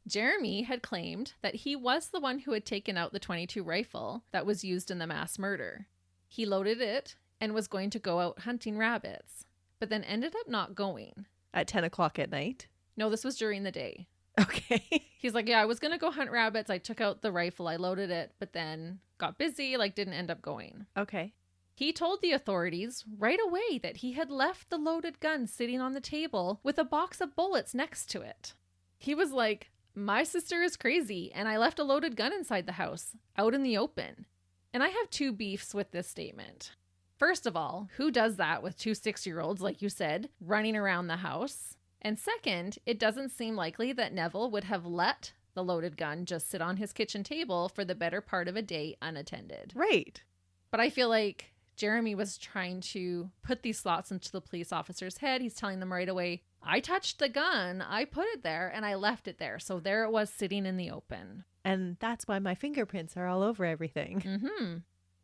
Jeremy had claimed that he was the one who had taken out the .22 rifle that was used in the mass murder. He loaded it and was going to go out hunting rabbits, but then ended up not going. At 10 o'clock at night? No, this was during the day. Okay. He's like, yeah, I was going to go hunt rabbits. I took out the rifle, I loaded it, but then got busy, didn't end up going. Okay. He told the authorities right away that he had left the loaded gun sitting on the table with a box of bullets next to it. He was like, my sister is crazy, and I left a loaded gun inside the house, out in the open. And I have two beefs with this statement. First of all, who does that with two 6-year-olds, like you said, running around the house? And second, it doesn't seem likely that Neville would have let the loaded gun just sit on his kitchen table for the better part of a day unattended. Right. But I feel like Jeremy was trying to put these thoughts into the police officer's head. He's telling them right away, I touched the gun, I put it there, and I left it there. So there it was sitting in the open. And that's why my fingerprints are all over everything. Mm-hmm.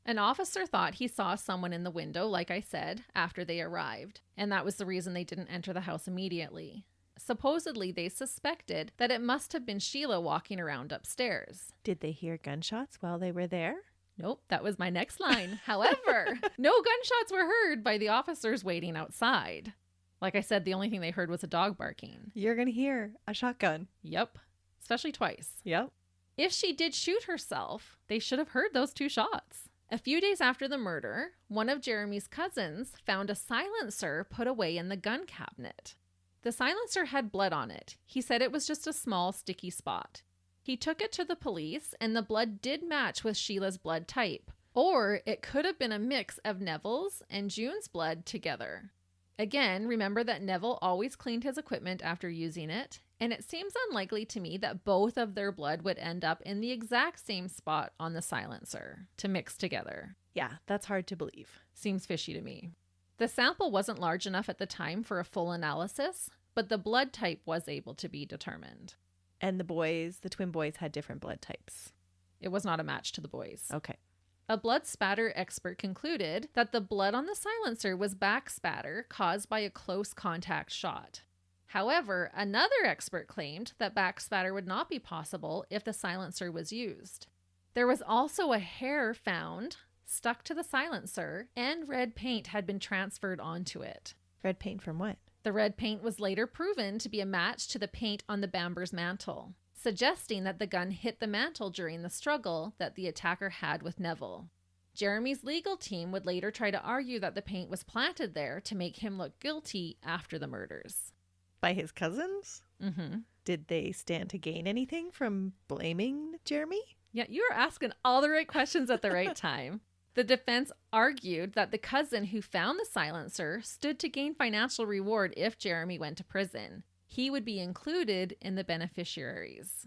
An officer thought he saw someone in the window, like I said, after they arrived. And that was the reason they didn't enter the house immediately. Supposedly, they suspected that it must have been Sheila walking around upstairs. Did they hear gunshots while they were there? Nope, that was my next line. However, no gunshots were heard by the officers waiting outside. Like I said, the only thing they heard was a dog barking. You're going to hear a shotgun. Yep, especially twice. Yep. If she did shoot herself, they should have heard those two shots. A few days after the murder, one of Jeremy's cousins found a silencer put away in the gun cabinet. The silencer had blood on it. He said it was just a small sticky spot. He took it to the police, and the blood did match with Sheila's blood type. Or it could have been a mix of Neville's and June's blood together. Again, remember that Neville always cleaned his equipment after using it, and it seems unlikely to me that both of their blood would end up in the exact same spot on the silencer to mix together. Yeah, that's hard to believe. Seems fishy to me. The sample wasn't large enough at the time for a full analysis, but the blood type was able to be determined. And the twin boys had different blood types. It was not a match to the boys. Okay. A blood spatter expert concluded that the blood on the silencer was back spatter caused by a close contact shot. However, another expert claimed that back spatter would not be possible if the silencer was used. There was also a hair found stuck to the silencer, and red paint had been transferred onto it. Red paint from what? The red paint was later proven to be a match to the paint on the Bamber's mantle, suggesting that the gun hit the mantle during the struggle that the attacker had with Neville. Jeremy's legal team would later try to argue that the paint was planted there to make him look guilty after the murders. By his cousins? Mm-hmm. Did they stand to gain anything from blaming Jeremy? Yeah, you are asking all the right questions at the right time. The defense argued that the cousin who found the silencer stood to gain financial reward if Jeremy went to prison. He would be included in the beneficiaries.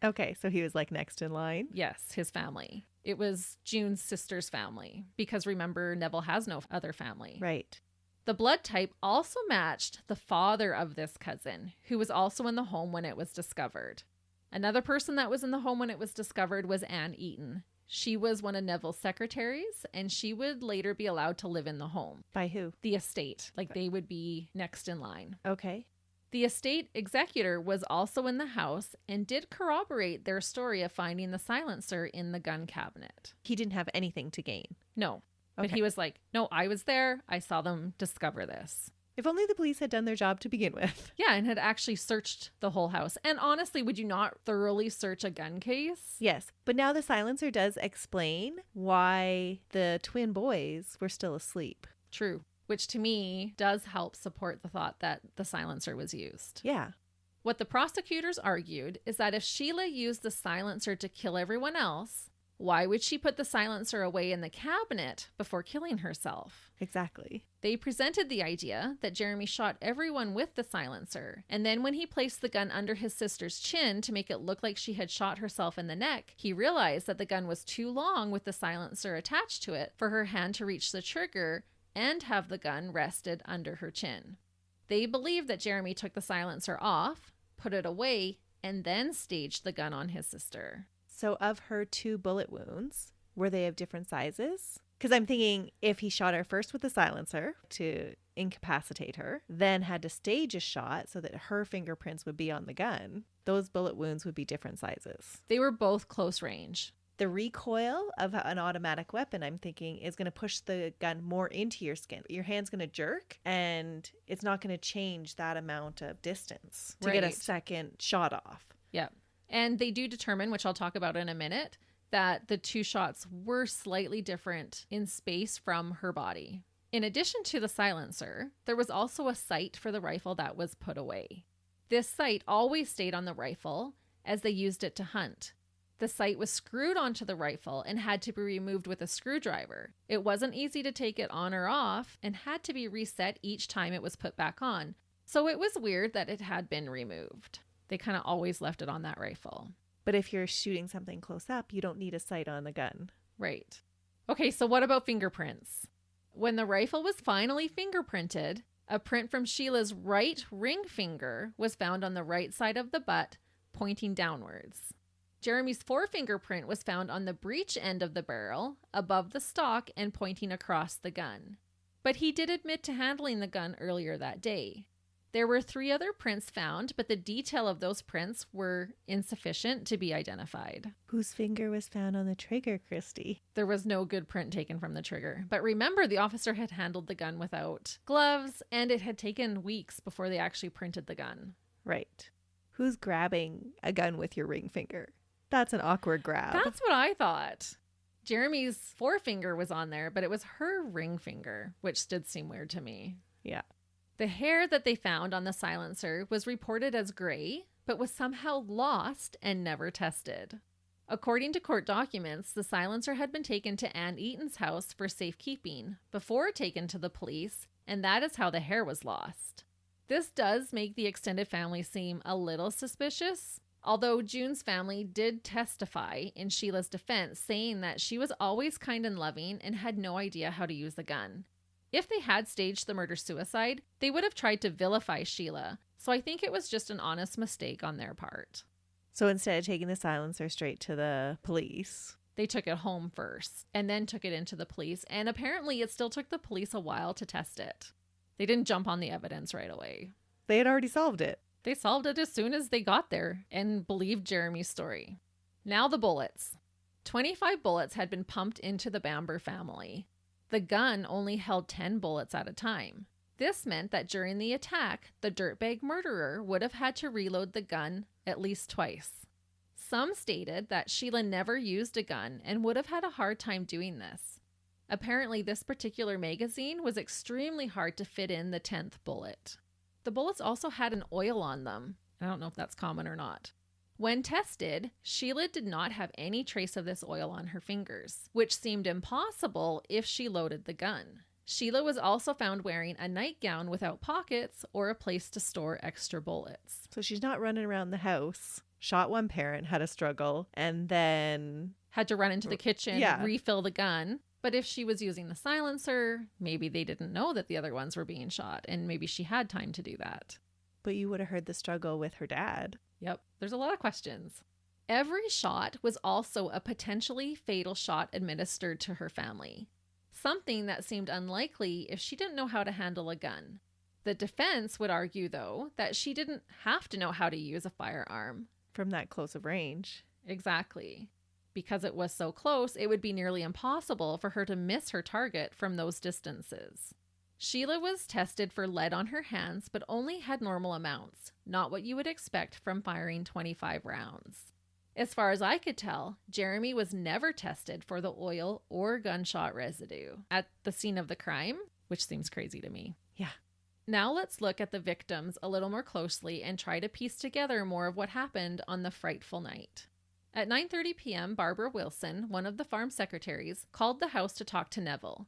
Okay, so he was next in line? Yes, his family. It was June's sister's family, because remember, Neville has no other family. Right. The blood type also matched the father of this cousin, who was also in the home when it was discovered. Another person that was in the home when it was discovered was Anne Eaton. She was one of Neville's secretaries, and she would later be allowed to live in the home. By who? The estate. They would be next in line. Okay. The estate executor was also in the house and did corroborate their story of finding the silencer in the gun cabinet. He didn't have anything to gain. No. Okay. But he was like, no, I was there. I saw them discover this. If only the police had done their job to begin with. Yeah, and had actually searched the whole house. And honestly, would you not thoroughly search a gun case? Yes, but now the silencer does explain why the twin boys were still asleep. True. Which to me does help support the thought that the silencer was used. Yeah. What the prosecutors argued is that if Sheila used the silencer to kill everyone else, Why would she put the silencer away in the cabinet before killing herself? Exactly. They presented the idea that Jeremy shot everyone with the silencer, and then when he placed the gun under his sister's chin to make it look like she had shot herself in the neck, he realized that the gun was too long with the silencer attached to it for her hand to reach the trigger and have the gun rested under her chin. They believed that Jeremy took the silencer off, put it away, and then staged the gun on his sister. So of her 2 bullet wounds, were they of different sizes? Because I'm thinking if he shot her first with the silencer to incapacitate her, then had to stage a shot so that her fingerprints would be on the gun, those bullet wounds would be different sizes. They were both close range. The recoil of an automatic weapon, I'm thinking, is going to push the gun more into your skin. Your hand's going to jerk, and it's not going to change that amount of distance to get a second shot off. Yeah. And they do determine, which I'll talk about in a minute, that the 2 shots were slightly different in space from her body. In addition to the silencer, there was also a sight for the rifle that was put away. This sight always stayed on the rifle as they used it to hunt. The sight was screwed onto the rifle and had to be removed with a screwdriver. It wasn't easy to take it on or off and had to be reset each time it was put back on. So it was weird that it had been removed. They kind of always left it on that rifle. But if you're shooting something close up, you don't need a sight on the gun. Right. Okay, so what about fingerprints? When the rifle was finally fingerprinted, a print from Sheila's right ring finger was found on the right side of the butt, pointing downwards. Jeremy's forefinger print was found on the breech end of the barrel, above the stock and pointing across the gun. But he did admit to handling the gun earlier that day. There were 3 other prints found, but the detail of those prints were insufficient to be identified. Whose finger was found on the trigger, Christy? There was no good print taken from the trigger. But remember, the officer had handled the gun without gloves, and it had taken weeks before they actually printed the gun. Right. Who's grabbing a gun with your ring finger? That's an awkward grab. That's what I thought. Jeremy's forefinger was on there, but it was her ring finger, which did seem weird to me. Yeah. The hair that they found on the silencer was reported as gray, but was somehow lost and never tested. According to court documents, the silencer had been taken to Ann Eaton's house for safekeeping before taken to the police, and that is how the hair was lost. This does make the extended family seem a little suspicious, although June's family did testify in Sheila's defense, saying that she was always kind and loving and had no idea how to use the gun. If they had staged the murder-suicide, they would have tried to vilify Sheila, so I think it was just an honest mistake on their part. So instead of taking the silencer straight to the police, they took it home first and then took it into the police, and apparently it still took the police a while to test it. They didn't jump on the evidence right away. They had already solved it. They solved it as soon as they got there and believed Jeremy's story. Now the bullets. 25 bullets had been pumped into the Bamber family. The gun only held 10 bullets at a time. This meant that during the attack, the dirtbag murderer would have had to reload the gun at least twice. Some stated that Sheila never used a gun and would have had a hard time doing this. Apparently, this particular magazine was extremely hard to fit in the 10th bullet. The bullets also had an oil on them. I don't know if that's common or not. When tested, Sheila did not have any trace of this oil on her fingers, which seemed impossible if she loaded the gun. Sheila was also found wearing a nightgown without pockets or a place to store extra bullets. So she's not running around the house, shot one parent, had a struggle, and then had to run into the kitchen, refill the gun. But if she was using the silencer, maybe they didn't know that the other ones were being shot, and maybe she had time to do that. But you would have heard the struggle with her dad. Yep, there's a lot of questions. Every shot was also a potentially fatal shot administered to her family. Something that seemed unlikely if she didn't know how to handle a gun. The defense would argue, though, that she didn't have to know how to use a firearm. From that close of range. Exactly. Because it was so close, it would be nearly impossible for her to miss her target from those distances. Sheila was tested for lead on her hands, but only had normal amounts, not what you would expect from firing 25 rounds. As far as I could tell, Jeremy was never tested for the oil or gunshot residue at the scene of the crime, which seems crazy to me. Yeah. Now let's look at the victims a little more closely and try to piece together more of what happened on the frightful night. At 9:30 p.m., Barbara Wilson, one of the farm secretaries, called the house to talk to Neville.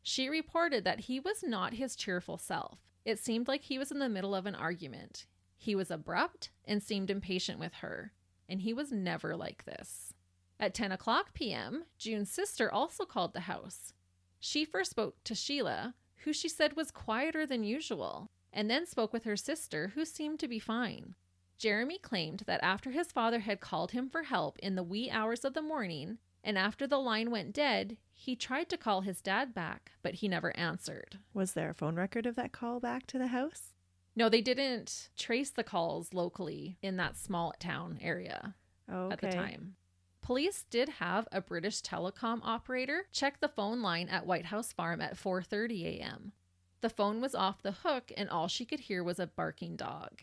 She reported that he was not his cheerful self. It seemed like he was in the middle of an argument. He was abrupt and seemed impatient with her, and he was never like this. At 10 o'clock p.m., June's sister also called the house. She first spoke to Sheila, who she said was quieter than usual, and then spoke with her sister, who seemed to be fine. Jeremy claimed that after his father had called him for help in the wee hours of the morning, and after the line went dead, he tried to call his dad back, but he never answered. Was there a phone record of that call back to the house? No, they didn't trace the calls locally in that small town area at the time. Police did have a British telecom operator check the phone line at White House Farm at 4:30 a.m. The phone was off the hook and all she could hear was a barking dog.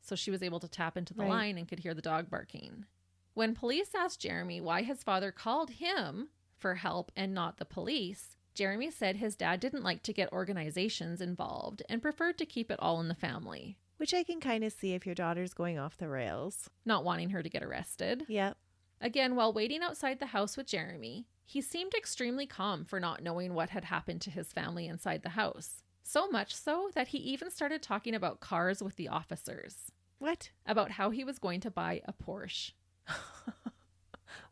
So she was able to tap into the line and could hear the dog barking. When police asked Jeremy why his father called him for help and not the police, Jeremy said his dad didn't like to get organizations involved and preferred to keep it all in the family. Which I can kind of see if your daughter's going off the rails. Not wanting her to get arrested. Yep. Again, while waiting outside the house with Jeremy, he seemed extremely calm for not knowing what had happened to his family inside the house. So much so that he even started talking about cars with the officers. What? About how he was going to buy a Porsche.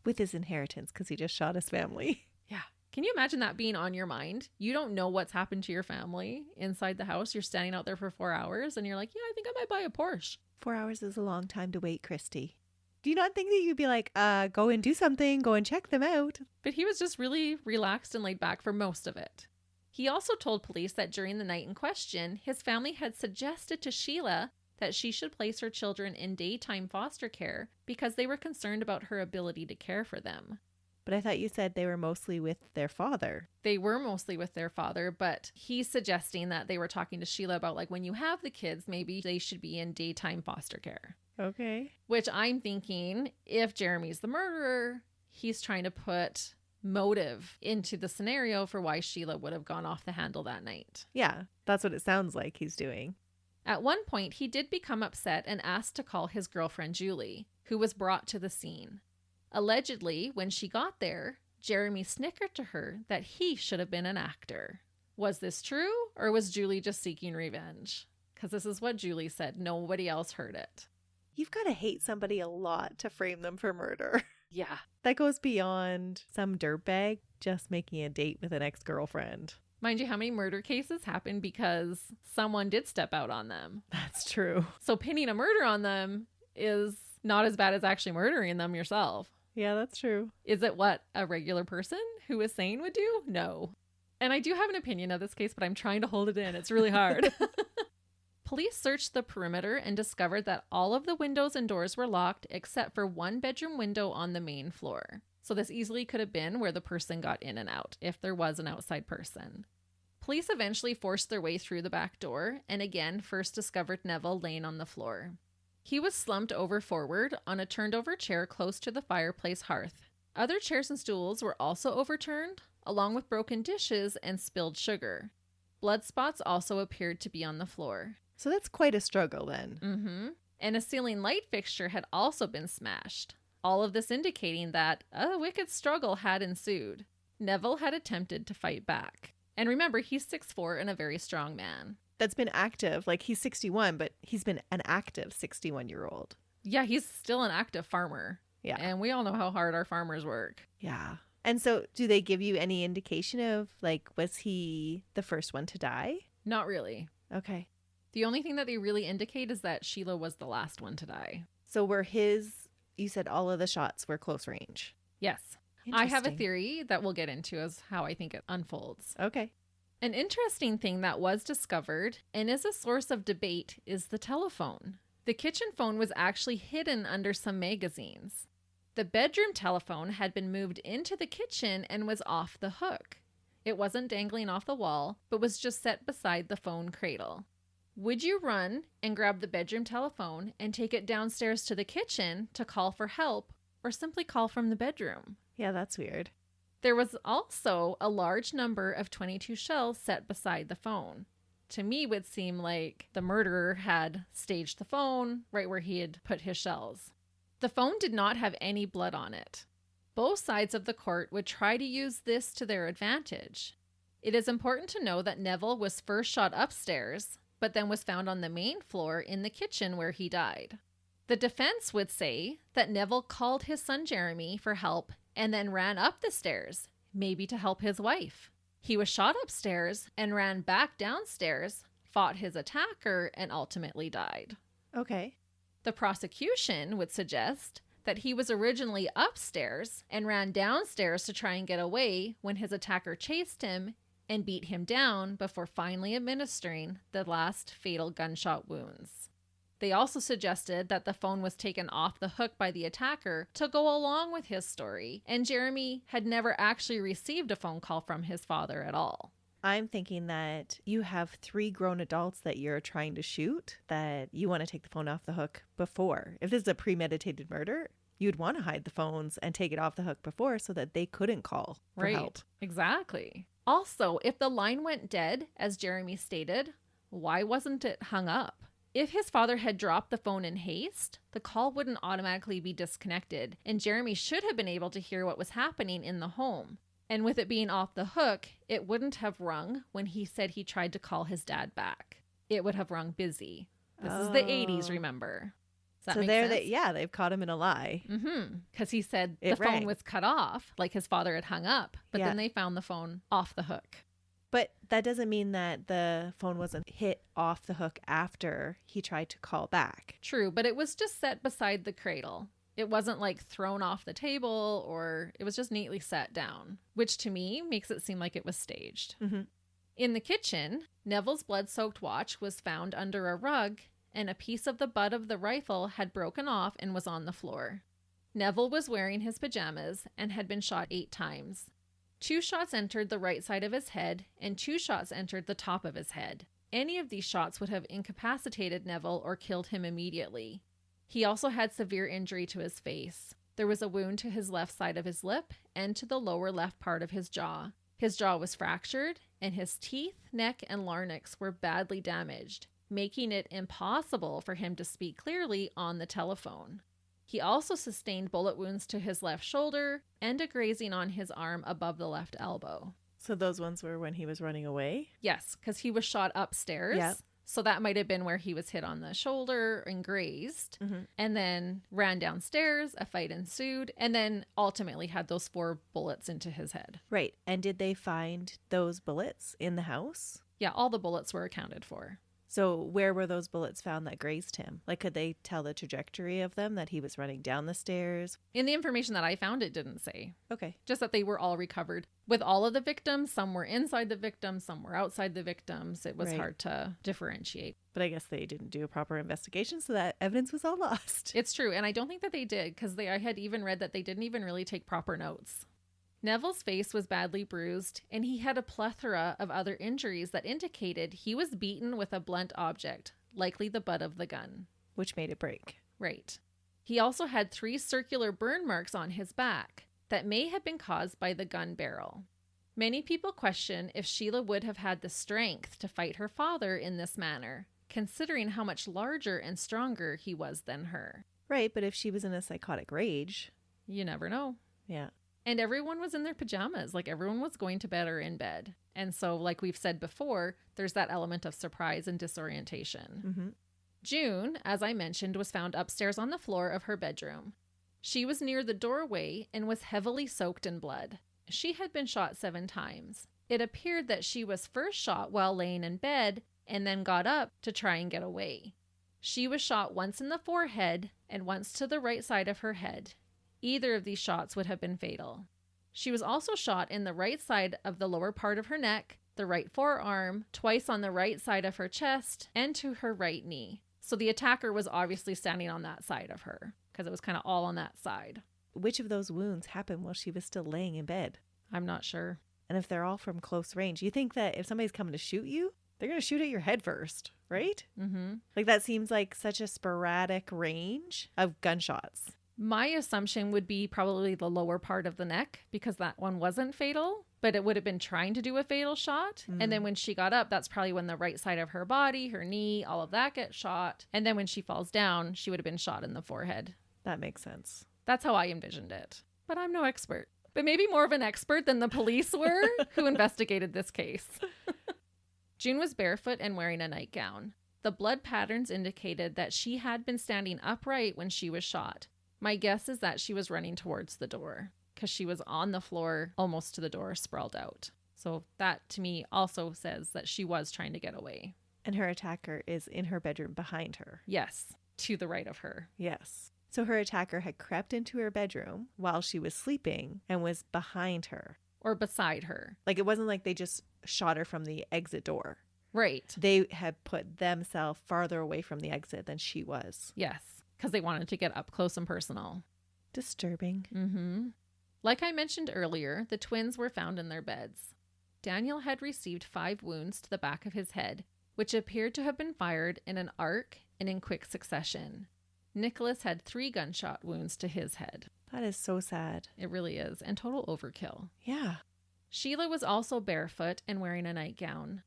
With his inheritance, because he just shot his family. Yeah. Can you imagine that being on your mind? You don't know what's happened to your family inside the house. You're standing out there for 4 hours and you're like, yeah, I think I might buy a Porsche. 4 hours is a long time to wait, Christy. Do you not think that you'd be like, go and do something, go and check them out? But he was just really relaxed and laid back for most of it. He also told police that during the night in question, his family had suggested to Sheila that she should place her children in daytime foster care because they were concerned about her ability to care for them. But I thought you said they were mostly with their father. They were mostly with their father, but he's suggesting that they were talking to Sheila about, like, when you have the kids, maybe they should be in daytime foster care. Okay. Which I'm thinking, if Jeremy's the murderer, he's trying to put motive into the scenario for why Sheila would have gone off the handle that night. Yeah, that's what it sounds like he's doing. At one point, he did become upset and asked to call his girlfriend Julie, who was brought to the scene. Allegedly, when she got there, Jeremy snickered to her that he should have been an actor. Was this true, or was Julie just seeking revenge? Because this is what Julie said. Nobody else heard it. You've got to hate somebody a lot to frame them for murder. Yeah. That goes beyond some dirtbag just making a date with an ex-girlfriend. Mind you, how many murder cases happen because someone did step out on them? That's true. So pinning a murder on them is not as bad as actually murdering them yourself. Yeah, that's true. Is it what a regular person who is sane would do? No. And I do have an opinion of this case, but I'm trying to hold it in. It's really hard. Police searched the perimeter and discovered that all of the windows and doors were locked except for one bedroom window on the main floor. So this easily could have been where the person got in and out, if there was an outside person. Police eventually forced their way through the back door and again first discovered Neville laying on the floor. He was slumped over forward on a turned over chair close to the fireplace hearth. Other chairs and stools were also overturned, along with broken dishes and spilled sugar. Blood spots also appeared to be on the floor. So that's quite a struggle then. Mm-hmm. And a ceiling light fixture had also been smashed. All of this indicating that a wicked struggle had ensued. Neville had attempted to fight back. And remember, he's 6'4" and a very strong man. That's been active. Like, he's 61, but he's been an active 61-year-old. Yeah, he's still an active farmer. Yeah. And we all know how hard our farmers work. Yeah. And so do they give you any indication of, like, was he the first one to die? Not really. Okay. The only thing that they really indicate is that Sheila was the last one to die. So you said all of the shots were close range. Yes. I have a theory that we'll get into as how I think it unfolds. Okay. An interesting thing that was discovered and is a source of debate is the telephone. The kitchen phone was actually hidden under some magazines. The bedroom telephone had been moved into the kitchen and was off the hook. It wasn't dangling off the wall, but was just set beside the phone cradle. Would you run and grab the bedroom telephone and take it downstairs to the kitchen to call for help, or simply call from the bedroom? Yeah, that's weird. There was also a large number of .22 shells set beside the phone. To me, would seem like the murderer had staged the phone right where he had put his shells. The phone did not have any blood on it. Both sides of the court would try to use this to their advantage. It is important to know that Neville was first shot upstairs, but then was found on the main floor in the kitchen where he died. The defense would say that Neville called his son Jeremy for help and then ran up the stairs, maybe to help his wife. He was shot upstairs and ran back downstairs, fought his attacker, and ultimately died. Okay. The prosecution would suggest that he was originally upstairs and ran downstairs to try and get away when his attacker chased him and beat him down before finally administering the last fatal gunshot wounds. They also suggested that the phone was taken off the hook by the attacker to go along with his story, and Jeremy had never actually received a phone call from his father at all. I'm thinking that you have 3 grown adults that you're trying to shoot, that you want to take the phone off the hook before. If this is a premeditated murder, you'd want to hide the phones and take it off the hook before so that they couldn't call for help. Exactly. Also, if the line went dead, as Jeremy stated, why wasn't it hung up? If his father had dropped the phone in haste, the call wouldn't automatically be disconnected, and Jeremy should have been able to hear what was happening in the home. And with it being off the hook, it wouldn't have rung when he said he tried to call his dad back. It would have rung busy. This is the 80s, remember? Does that make sense? They've caught him in a lie. Because he said the rang. phone was cut off, like his father had hung up, but then they found the phone off the hook. But that doesn't mean that the phone wasn't hit off the hook after he tried to call back. True, but it was just set beside the cradle. It wasn't like thrown off the table, or it was just neatly set down, which to me makes it seem like it was staged. Mm-hmm. In the kitchen, Neville's blood-soaked watch was found under a rug, and a piece of the butt of the rifle had broken off and was on the floor. Neville was wearing his pajamas and had been shot 8 times. 2 shots entered the right side of his head, and 2 shots entered the top of his head. Any of these shots would have incapacitated Neville or killed him immediately. He also had severe injury to his face. There was a wound to his left side of his lip and to the lower left part of his jaw. His jaw was fractured, and his teeth, neck, and larynx were badly damaged, making it impossible for him to speak clearly on the telephone. He also sustained bullet wounds to his left shoulder and a grazing on his arm above the left elbow. So those ones were when he was running away? Yes, because he was shot upstairs. Yep. So that might have been where he was hit on the shoulder and grazed, and then ran downstairs, a fight ensued, and then ultimately had those 4 bullets into his head. Right. And did they find those bullets in the house? Yeah, all the bullets were accounted for. So where were those bullets found that grazed him? Like, could they tell the trajectory of them, that he was running down the stairs? In the information that I found, it didn't say. Okay. Just that they were all recovered. With all of the victims, some were inside the victims, some were outside the victims. It was hard to differentiate. But I guess they didn't do a proper investigation, so that evidence was all lost. It's true. And I don't think that they did, because I had even read that they didn't even really take proper notes. Neville's face was badly bruised, and he had a plethora of other injuries that indicated he was beaten with a blunt object, likely the butt of the gun. Which made it break. Right. He also had 3 circular burn marks on his back that may have been caused by the gun barrel. Many people question if Sheila would have had the strength to fight her father in this manner, considering how much larger and stronger he was than her. Right, but if she was in a psychotic rage... You never know. Yeah. And everyone was in their pajamas. Like, everyone was going to bed or in bed. And so, like we've said before, there's that element of surprise and disorientation. Mm-hmm. June, as I mentioned, was found upstairs on the floor of her bedroom. She was near the doorway and was heavily soaked in blood. She had been shot 7 times. It appeared that she was first shot while laying in bed and then got up to try and get away. She was shot once in the forehead and once to the right side of her head. Either of these shots would have been fatal. She was also shot in the right side of the lower part of her neck, the right forearm, twice on the right side of her chest, and to her right knee. So the attacker was obviously standing on that side of her, because it was kind of all on that side. Which of those wounds happened while she was still laying in bed? I'm not sure. And if they're all from close range, you think that if somebody's coming to shoot you, they're going to shoot at your head first, right? Mm-hmm. Like, that seems like such a sporadic range of gunshots. My assumption would be probably the lower part of the neck, because that one wasn't fatal, but it would have been trying to do a fatal shot. And then when she got up, that's probably when the right side of her body, her knee, all of that gets shot. And then when she falls down, she would have been shot in the forehead. That makes sense. That's how I envisioned it. But I'm no expert. But maybe more of an expert than the police were who investigated this case. June was barefoot and wearing a nightgown. The blood patterns indicated that she had been standing upright when she was shot. My guess is that she was running towards the door because she was on the floor almost to the door, sprawled out. So that to me also says that she was trying to get away. And her attacker is in her bedroom behind her. Yes, to the right of her. Yes. So her attacker had crept into her bedroom while she was sleeping and was behind her. Or beside her. Like, it wasn't like they just shot her from the exit door. Right. They had put themselves farther away from the exit than she was. Yes, because they wanted to get up close and personal. Disturbing. Mm-hmm. Like I mentioned earlier, the twins were found in their beds. Daniel had received 5 wounds to the back of his head, which appeared to have been fired in an arc and in quick succession. Nicholas had 3 gunshot wounds to his head. That is so sad. It really is, and total overkill. Yeah. Sheila was also barefoot and wearing a nightgown.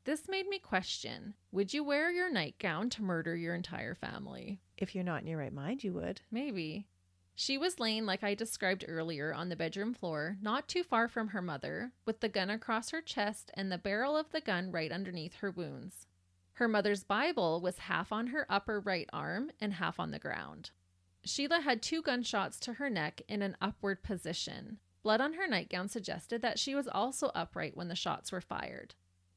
This made me question, would you wear your nightgown to murder your entire family? If you're not in your right mind, you would. Maybe. She was laying like I described earlier on the bedroom floor, not too far from her mother, with the gun across her chest and the barrel of the gun right underneath her wounds. Her mother's Bible was half on her upper right arm and half on the ground. Sheila had 2 gunshots to her neck in an upward position. Blood on her nightgown suggested that she was also upright when the shots were fired.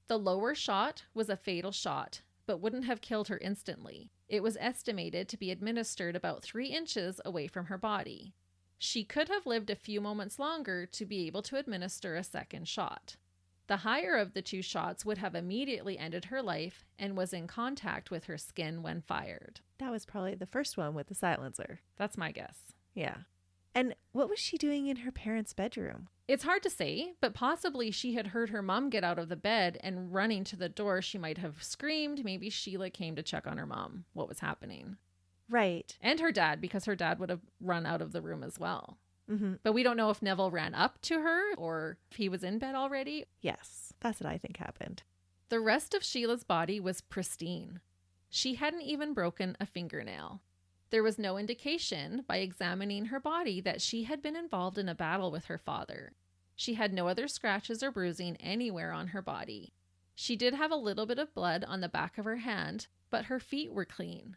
The lower shot was a fatal shot, but wouldn't have killed her instantly. It was estimated to be administered about 3 inches away from her body. She could have lived a few moments longer to be able to administer a second shot. The higher of the 2 shots would have immediately ended her life and was in contact with her skin when fired. That was probably the first one with the silencer. That's my guess. Yeah. And what was she doing in her parents' bedroom? It's hard to say, but possibly she had heard her mom get out of the bed and running to the door, she might have screamed. Maybe Sheila came to check on her mom, what was happening. Right. And her dad, because her dad would have run out of the room as well. Mm-hmm. But we don't know if Neville ran up to her or if he was in bed already. Yes, that's what I think happened. The rest of Sheila's body was pristine. She hadn't even broken a fingernail. There was no indication by examining her body that she had been involved in a battle with her father. She had no other scratches or bruising anywhere on her body. She did have a little bit of blood on the back of her hand, but her feet were clean.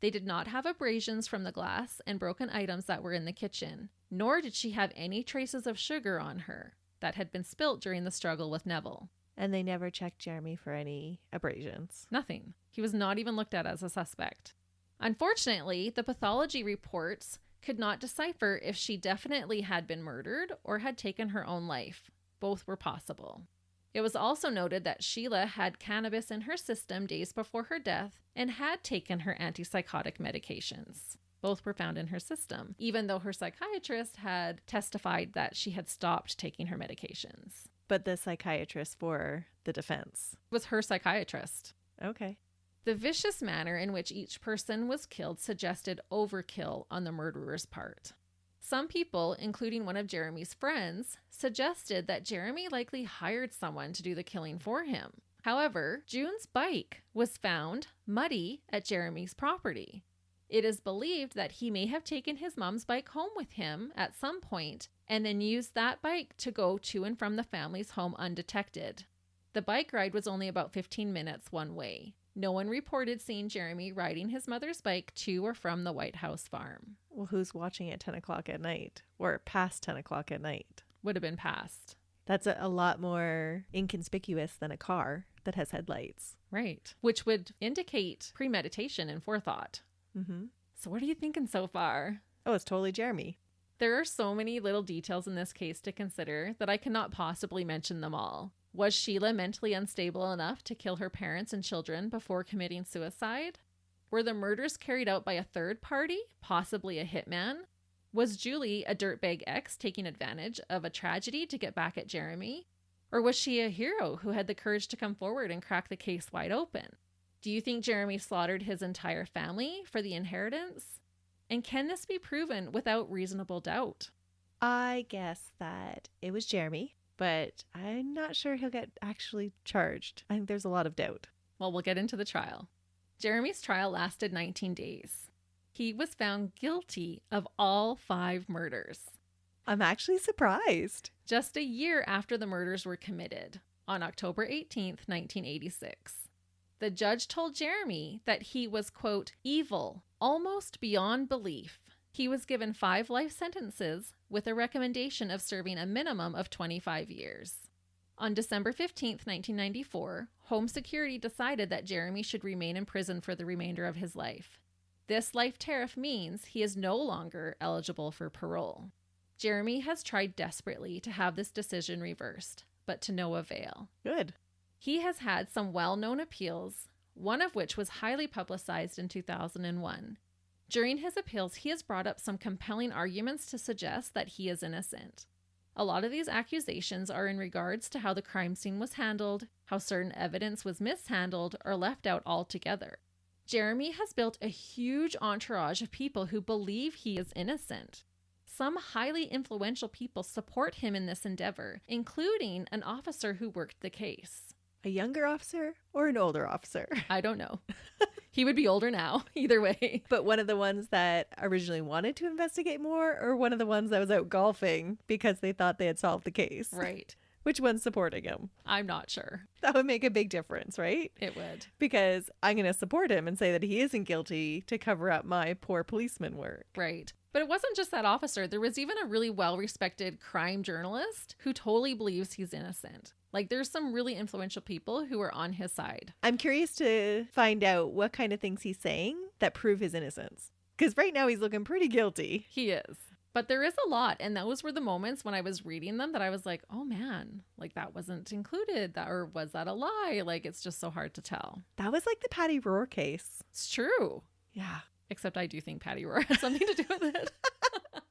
They did not have abrasions from the glass and broken items that were in the kitchen, nor did she have any traces of sugar on her that had been spilt during the struggle with Neville. And they never checked Jeremy for any abrasions. Nothing. He was not even looked at as a suspect. Unfortunately, the pathology reports could not decipher if she definitely had been murdered or had taken her own life. Both were possible. It was also noted that Sheila had cannabis in her system days before her death and had taken her antipsychotic medications. Both were found in her system, even though her psychiatrist had testified that she had stopped taking her medications. But the psychiatrist for the defense Was her psychiatrist. Okay. The vicious manner in which each person was killed suggested overkill on the murderer's part. Some people, including one of Jeremy's friends, suggested that Jeremy likely hired someone to do the killing for him. However, June's bike was found muddy at Jeremy's property. It is believed that he may have taken his mom's bike home with him at some point and then used that bike to go to and from the family's home undetected. The bike ride was only about 15 minutes one way. No one reported seeing Jeremy riding his mother's bike to or from the White House farm. Well, who's watching at 10 o'clock at night or past 10 o'clock at night? Would have been past. That's a lot more inconspicuous than a car that has headlights. Right. Which would indicate premeditation and forethought. Mm-hmm. So what are you thinking so far? Oh, it's totally Jeremy. There are so many little details in this case to consider that I cannot possibly mention them all. Was Sheila mentally unstable enough to kill her parents and children before committing suicide? Were the murders carried out by a third party, possibly a hitman? Was Julie a dirtbag ex taking advantage of a tragedy to get back at Jeremy? Or was she a hero who had the courage to come forward and crack the case wide open? Do you think Jeremy slaughtered his entire family for the inheritance? And can this be proven without reasonable doubt? I guess that it was Jeremy, but I'm not sure he'll get actually charged. I think there's a lot of doubt. Well, we'll get into the trial. Jeremy's trial lasted 19 days. he was found guilty of all 5 murders. I'm actually surprised. Just a year after the murders were committed, on October 18th, 1986. The judge told Jeremy that he was, quote, evil, almost beyond belief. He was given 5 life sentences with a recommendation of serving a minimum of 25 years. On December 15th, 1994, Home Security decided that Jeremy should remain in prison for the remainder of his life. This life tariff means he is no longer eligible for parole. Jeremy has tried desperately to have this decision reversed, but to no avail. Good. He has had some well-known appeals, one of which was highly publicized in 2001. During his appeals, he has brought up some compelling arguments to suggest that he is innocent. A lot of these accusations are in regards to how the crime scene was handled, how certain evidence was mishandled or left out altogether. Jeremy has built a huge entourage of people who believe he is innocent. Some highly influential people support him in this endeavor, including an officer who worked the case. A younger officer or an older officer? I don't know. He would be older now, either way. But one of the ones that originally wanted to investigate more, or one of the ones that was out golfing because they thought they had solved the case? Right. Which one's supporting him? I'm not sure. That would make a big difference, right? It would. Because I'm going to support him and say that he isn't guilty to cover up my poor policeman work. Right. But it wasn't just that officer. There was even a really well-respected crime journalist who totally believes he's innocent. Like, there's some really influential people who are on his side. I'm curious to find out what kind of things he's saying that prove his innocence. Because right now he's looking pretty guilty. He is. But there is a lot. And those were the moments when I was reading them that I was like, oh man, like that wasn't included. Or was that a lie? Like, it's just so hard to tell. That was like the Patty Roar case. It's true. Yeah. Except I do think Patty Roar had something to do with it.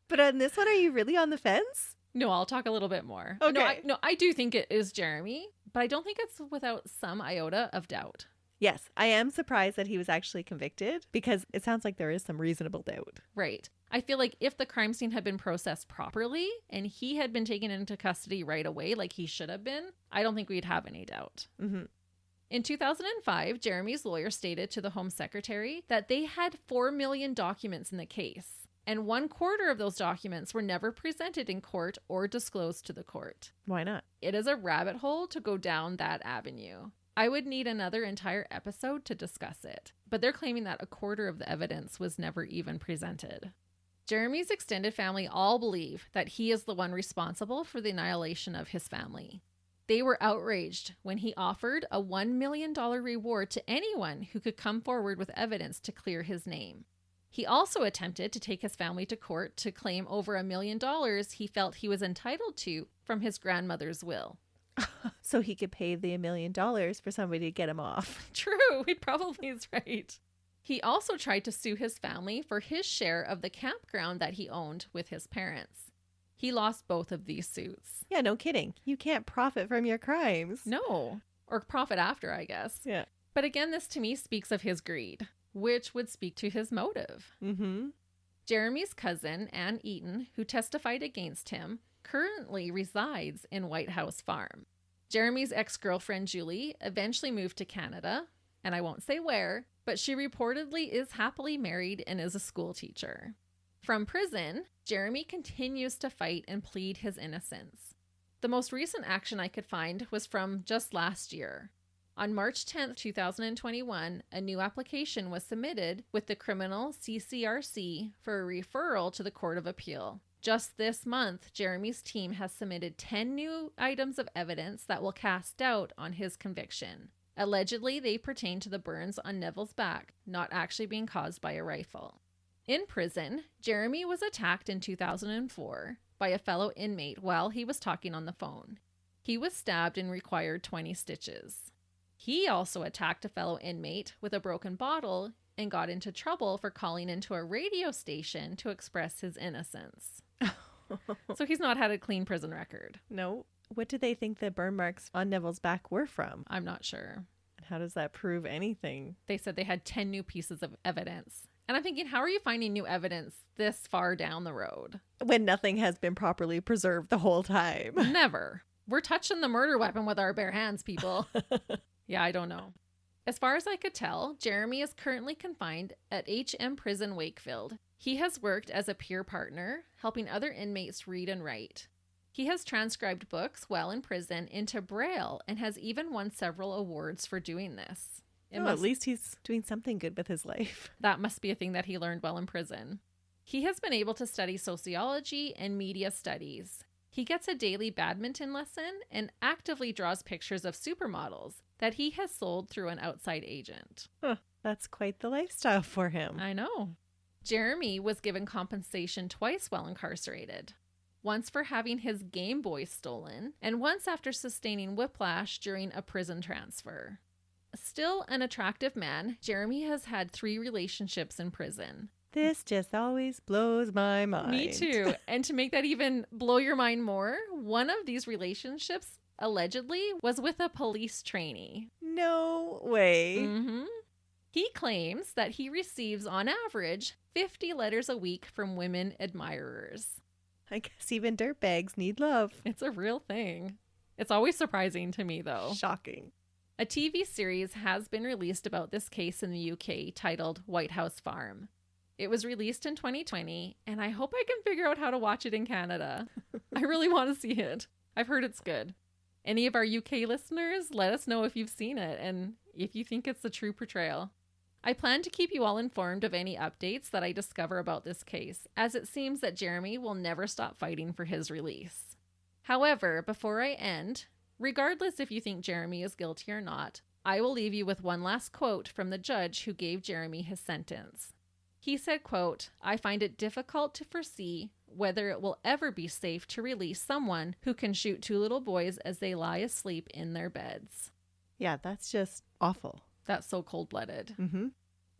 But on this one, are you really on the fence? No, I'll talk a little bit more. Okay. No, I do think it is Jeremy, but I don't think it's without some iota of doubt. Yes, I am surprised that he was actually convicted because it sounds like there is some reasonable doubt. Right. I feel like if the crime scene had been processed properly and he had been taken into custody right away like he should have been, I don't think we'd have any doubt. Mm-hmm. In 2005, Jeremy's lawyer stated to the Home Secretary that they had 4 million documents in the case, and 1/4 of those documents were never presented in court or disclosed to the court. Why not? It is a rabbit hole to go down that avenue. I would need another entire episode to discuss it, but they're claiming that 1/4 of the evidence was never even presented. Jeremy's extended family all believe that he is the one responsible for the annihilation of his family. They were outraged when he offered a $1 million reward to anyone who could come forward with evidence to clear his name. He also attempted to take his family to court to claim over $1 million he felt he was entitled to from his grandmother's will. So he could pay the $1 million for somebody to get him off. True, he probably is right. He also tried to sue his family for his share of the campground that he owned with his parents. He lost both of these suits. Yeah, no kidding. You can't profit from your crimes. No, or profit after, I guess. Yeah. But again, this to me speaks of his greed, which would speak to his motive. Mm-hmm. Jeremy's cousin, Ann Eaton, who testified against him, currently resides in White House Farm. Jeremy's ex-girlfriend, Julie, eventually moved to Canada, and I won't say where, but she reportedly is happily married and is a school teacher. From prison, Jeremy continues to fight and plead his innocence. The most recent action I could find was from just last year. On March 10th, 2021, a new application was submitted with the criminal CCRC for a referral to the Court of Appeal. Just this month, Jeremy's team has submitted 10 new items of evidence that will cast doubt on his conviction. Allegedly, they pertain to the burns on Neville's back, not actually being caused by a rifle. In prison, Jeremy was attacked in 2004 by a fellow inmate while he was talking on the phone. He was stabbed and required 20 stitches. He also attacked a fellow inmate with a broken bottle and got into trouble for calling into a radio station to express his innocence. So he's not had a clean prison record. No. What do they think the burn marks on Neville's back were from? I'm not sure. And how does that prove anything? They said they had 10 new pieces of evidence. And I'm thinking, how are you finding new evidence this far down the road? When nothing has been properly preserved the whole time. Never. We're touching the murder weapon with our bare hands, people. Yeah, I don't know. As far as I could tell, Jeremy is currently confined at HM Prison Wakefield. He has worked as a peer partner, helping other inmates read and write. He has transcribed books while in prison into Braille and has even won several awards for doing this. At least he's doing something good with his life. That must be a thing that he learned while in prison. He has been able to study sociology and media studies. He gets a daily badminton lesson and actively draws pictures of supermodels that he has sold through an outside agent. Huh, that's quite the lifestyle for him. I know. Jeremy was given compensation twice while incarcerated. Once for having his Game Boy stolen, and once after sustaining whiplash during a prison transfer. Still an attractive man, Jeremy has had 3 relationships in prison. This just always blows my mind. Me too. And to make that even blow your mind more, one of these relationships allegedly was with a police trainee. No way. Mm-hmm. He claims that he receives on average 50 letters a week from women admirers. I guess even dirtbags need love. It's a real thing. It's always surprising to me, though. Shocking. A TV series has been released about this case in the UK titled White House Farm. It was released in 2020, and I hope I can figure out how to watch it in Canada. I really want to see it. I've heard it's good. Any of our UK listeners, let us know if you've seen it and if you think it's a true portrayal. I plan to keep you all informed of any updates that I discover about this case, as it seems that Jeremy will never stop fighting for his release. However, before I end, regardless if you think Jeremy is guilty or not, I will leave you with one last quote from the judge who gave Jeremy his sentence. He said, quote, "I find it difficult to foresee whether it will ever be safe to release someone who can shoot 2 little boys as they lie asleep in their beds." Yeah, that's just awful. That's so cold-blooded. Mm-hmm.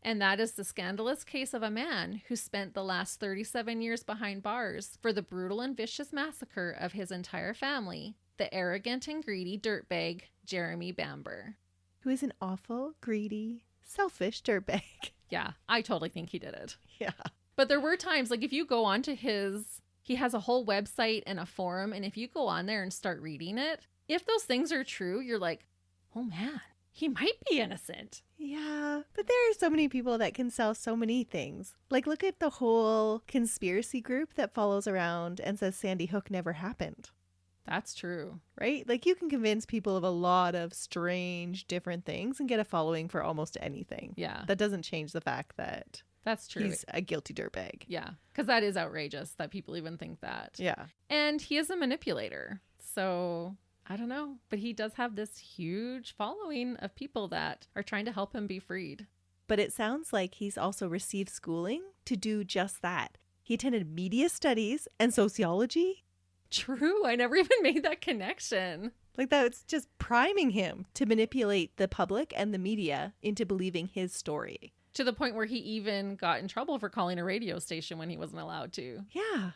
And that is the scandalous case of a man who spent the last 37 years behind bars for the brutal and vicious massacre of his entire family, the arrogant and greedy dirtbag, Jeremy Bamber. Who is an awful, greedy, selfish dirtbag. Yeah, I totally think he did it. Yeah. But there were times, like if you go onto he has a whole website and a forum, and if you go on there and start reading it, if those things are true, you're like, oh man, he might be innocent. Yeah, but there are so many people that can sell so many things. Like, look at the whole conspiracy group that follows around and says Sandy Hook never happened. That's true. Right? Like, you can convince people of a lot of strange, different things and get a following for almost anything. Yeah. That doesn't change the fact that that's true. He's a guilty dirtbag. Yeah, because that is outrageous that people even think that. Yeah. And he is a manipulator. So I don't know. But he does have this huge following of people that are trying to help him be freed. But it sounds like he's also received schooling to do just that. He attended media studies and sociology. True. I never even made that connection. Like, that's just priming him to manipulate the public and the media into believing his story. To the point where he even got in trouble for calling a radio station when he wasn't allowed to. Yeah.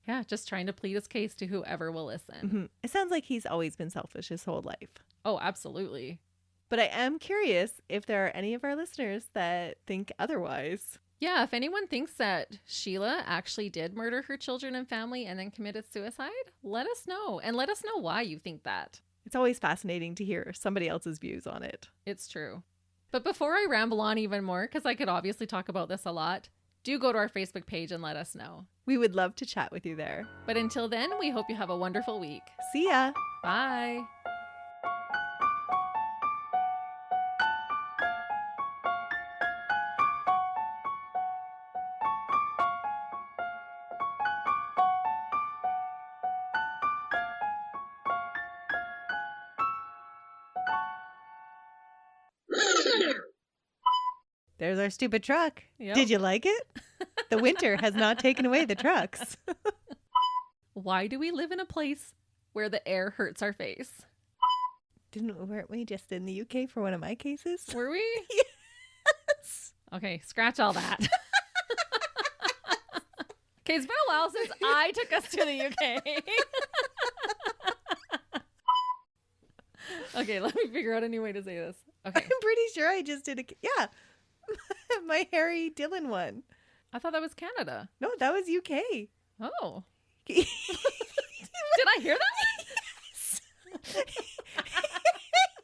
Yeah, just trying to plead his case to whoever will listen. Mm-hmm. It sounds like he's always been selfish his whole life. Oh, absolutely. But I am curious if there are any of our listeners that think otherwise. Yeah, if anyone thinks that Sheila actually did murder her children and family and then committed suicide, let us know. And let us know why you think that. It's always fascinating to hear somebody else's views on it. It's true. But before I ramble on even more, because I could obviously talk about this a lot, do go to our Facebook page and let us know. We would love to chat with you there. But until then, we hope you have a wonderful week. See ya. Bye. There's our stupid truck. Yep. Did you like it? The winter has not taken away the trucks. Why do we live in a place where the air hurts our face? Weren't we just in the UK for one of my cases? Were we? Yes. Okay, scratch all that. Okay, it's been a while since I took us to the UK. Okay, let me figure out a new way to say this. Okay. I'm pretty sure I just did yeah. My Harry Dillon one. I thought that was Canada. No, that was UK. Oh. Did Did I hear that? Yes.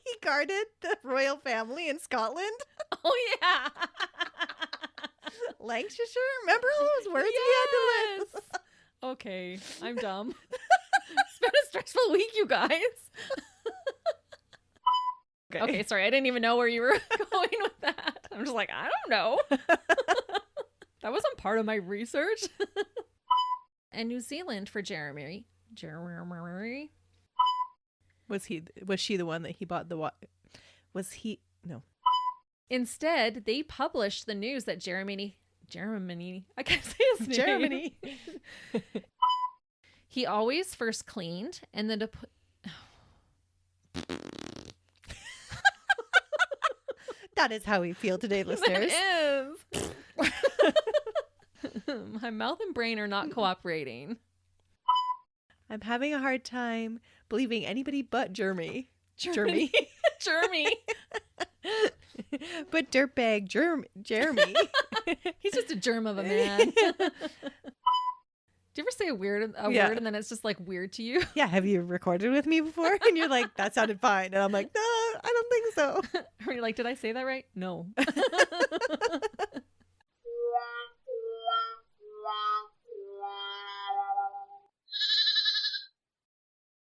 He discarded the royal family in Scotland. Oh, yeah. Lancashire? Remember all those words we had to list? Okay, I'm dumb. It's been a stressful week, you guys. Okay, sorry. I didn't even know where you were going with that. I'm just like, I don't know. That wasn't part of my research. And New Zealand for Jeremy. Was she the one that he bought the was he no. Instead, they published the news that Jeremy, I can't say his name. Germany. He always first cleaned and then That is how we feel today, listeners. It is. My mouth and brain are not cooperating. I'm having a hard time believing anybody but Jeremy. Jeremy. But dirtbag Jeremy. He's just a germ of a man. Do you ever say a word and then it's just like weird to you? Yeah. Have you recorded with me before? And you're like, that sounded fine. And I'm like, no, I don't think so. Or you're like, did I say that right? No.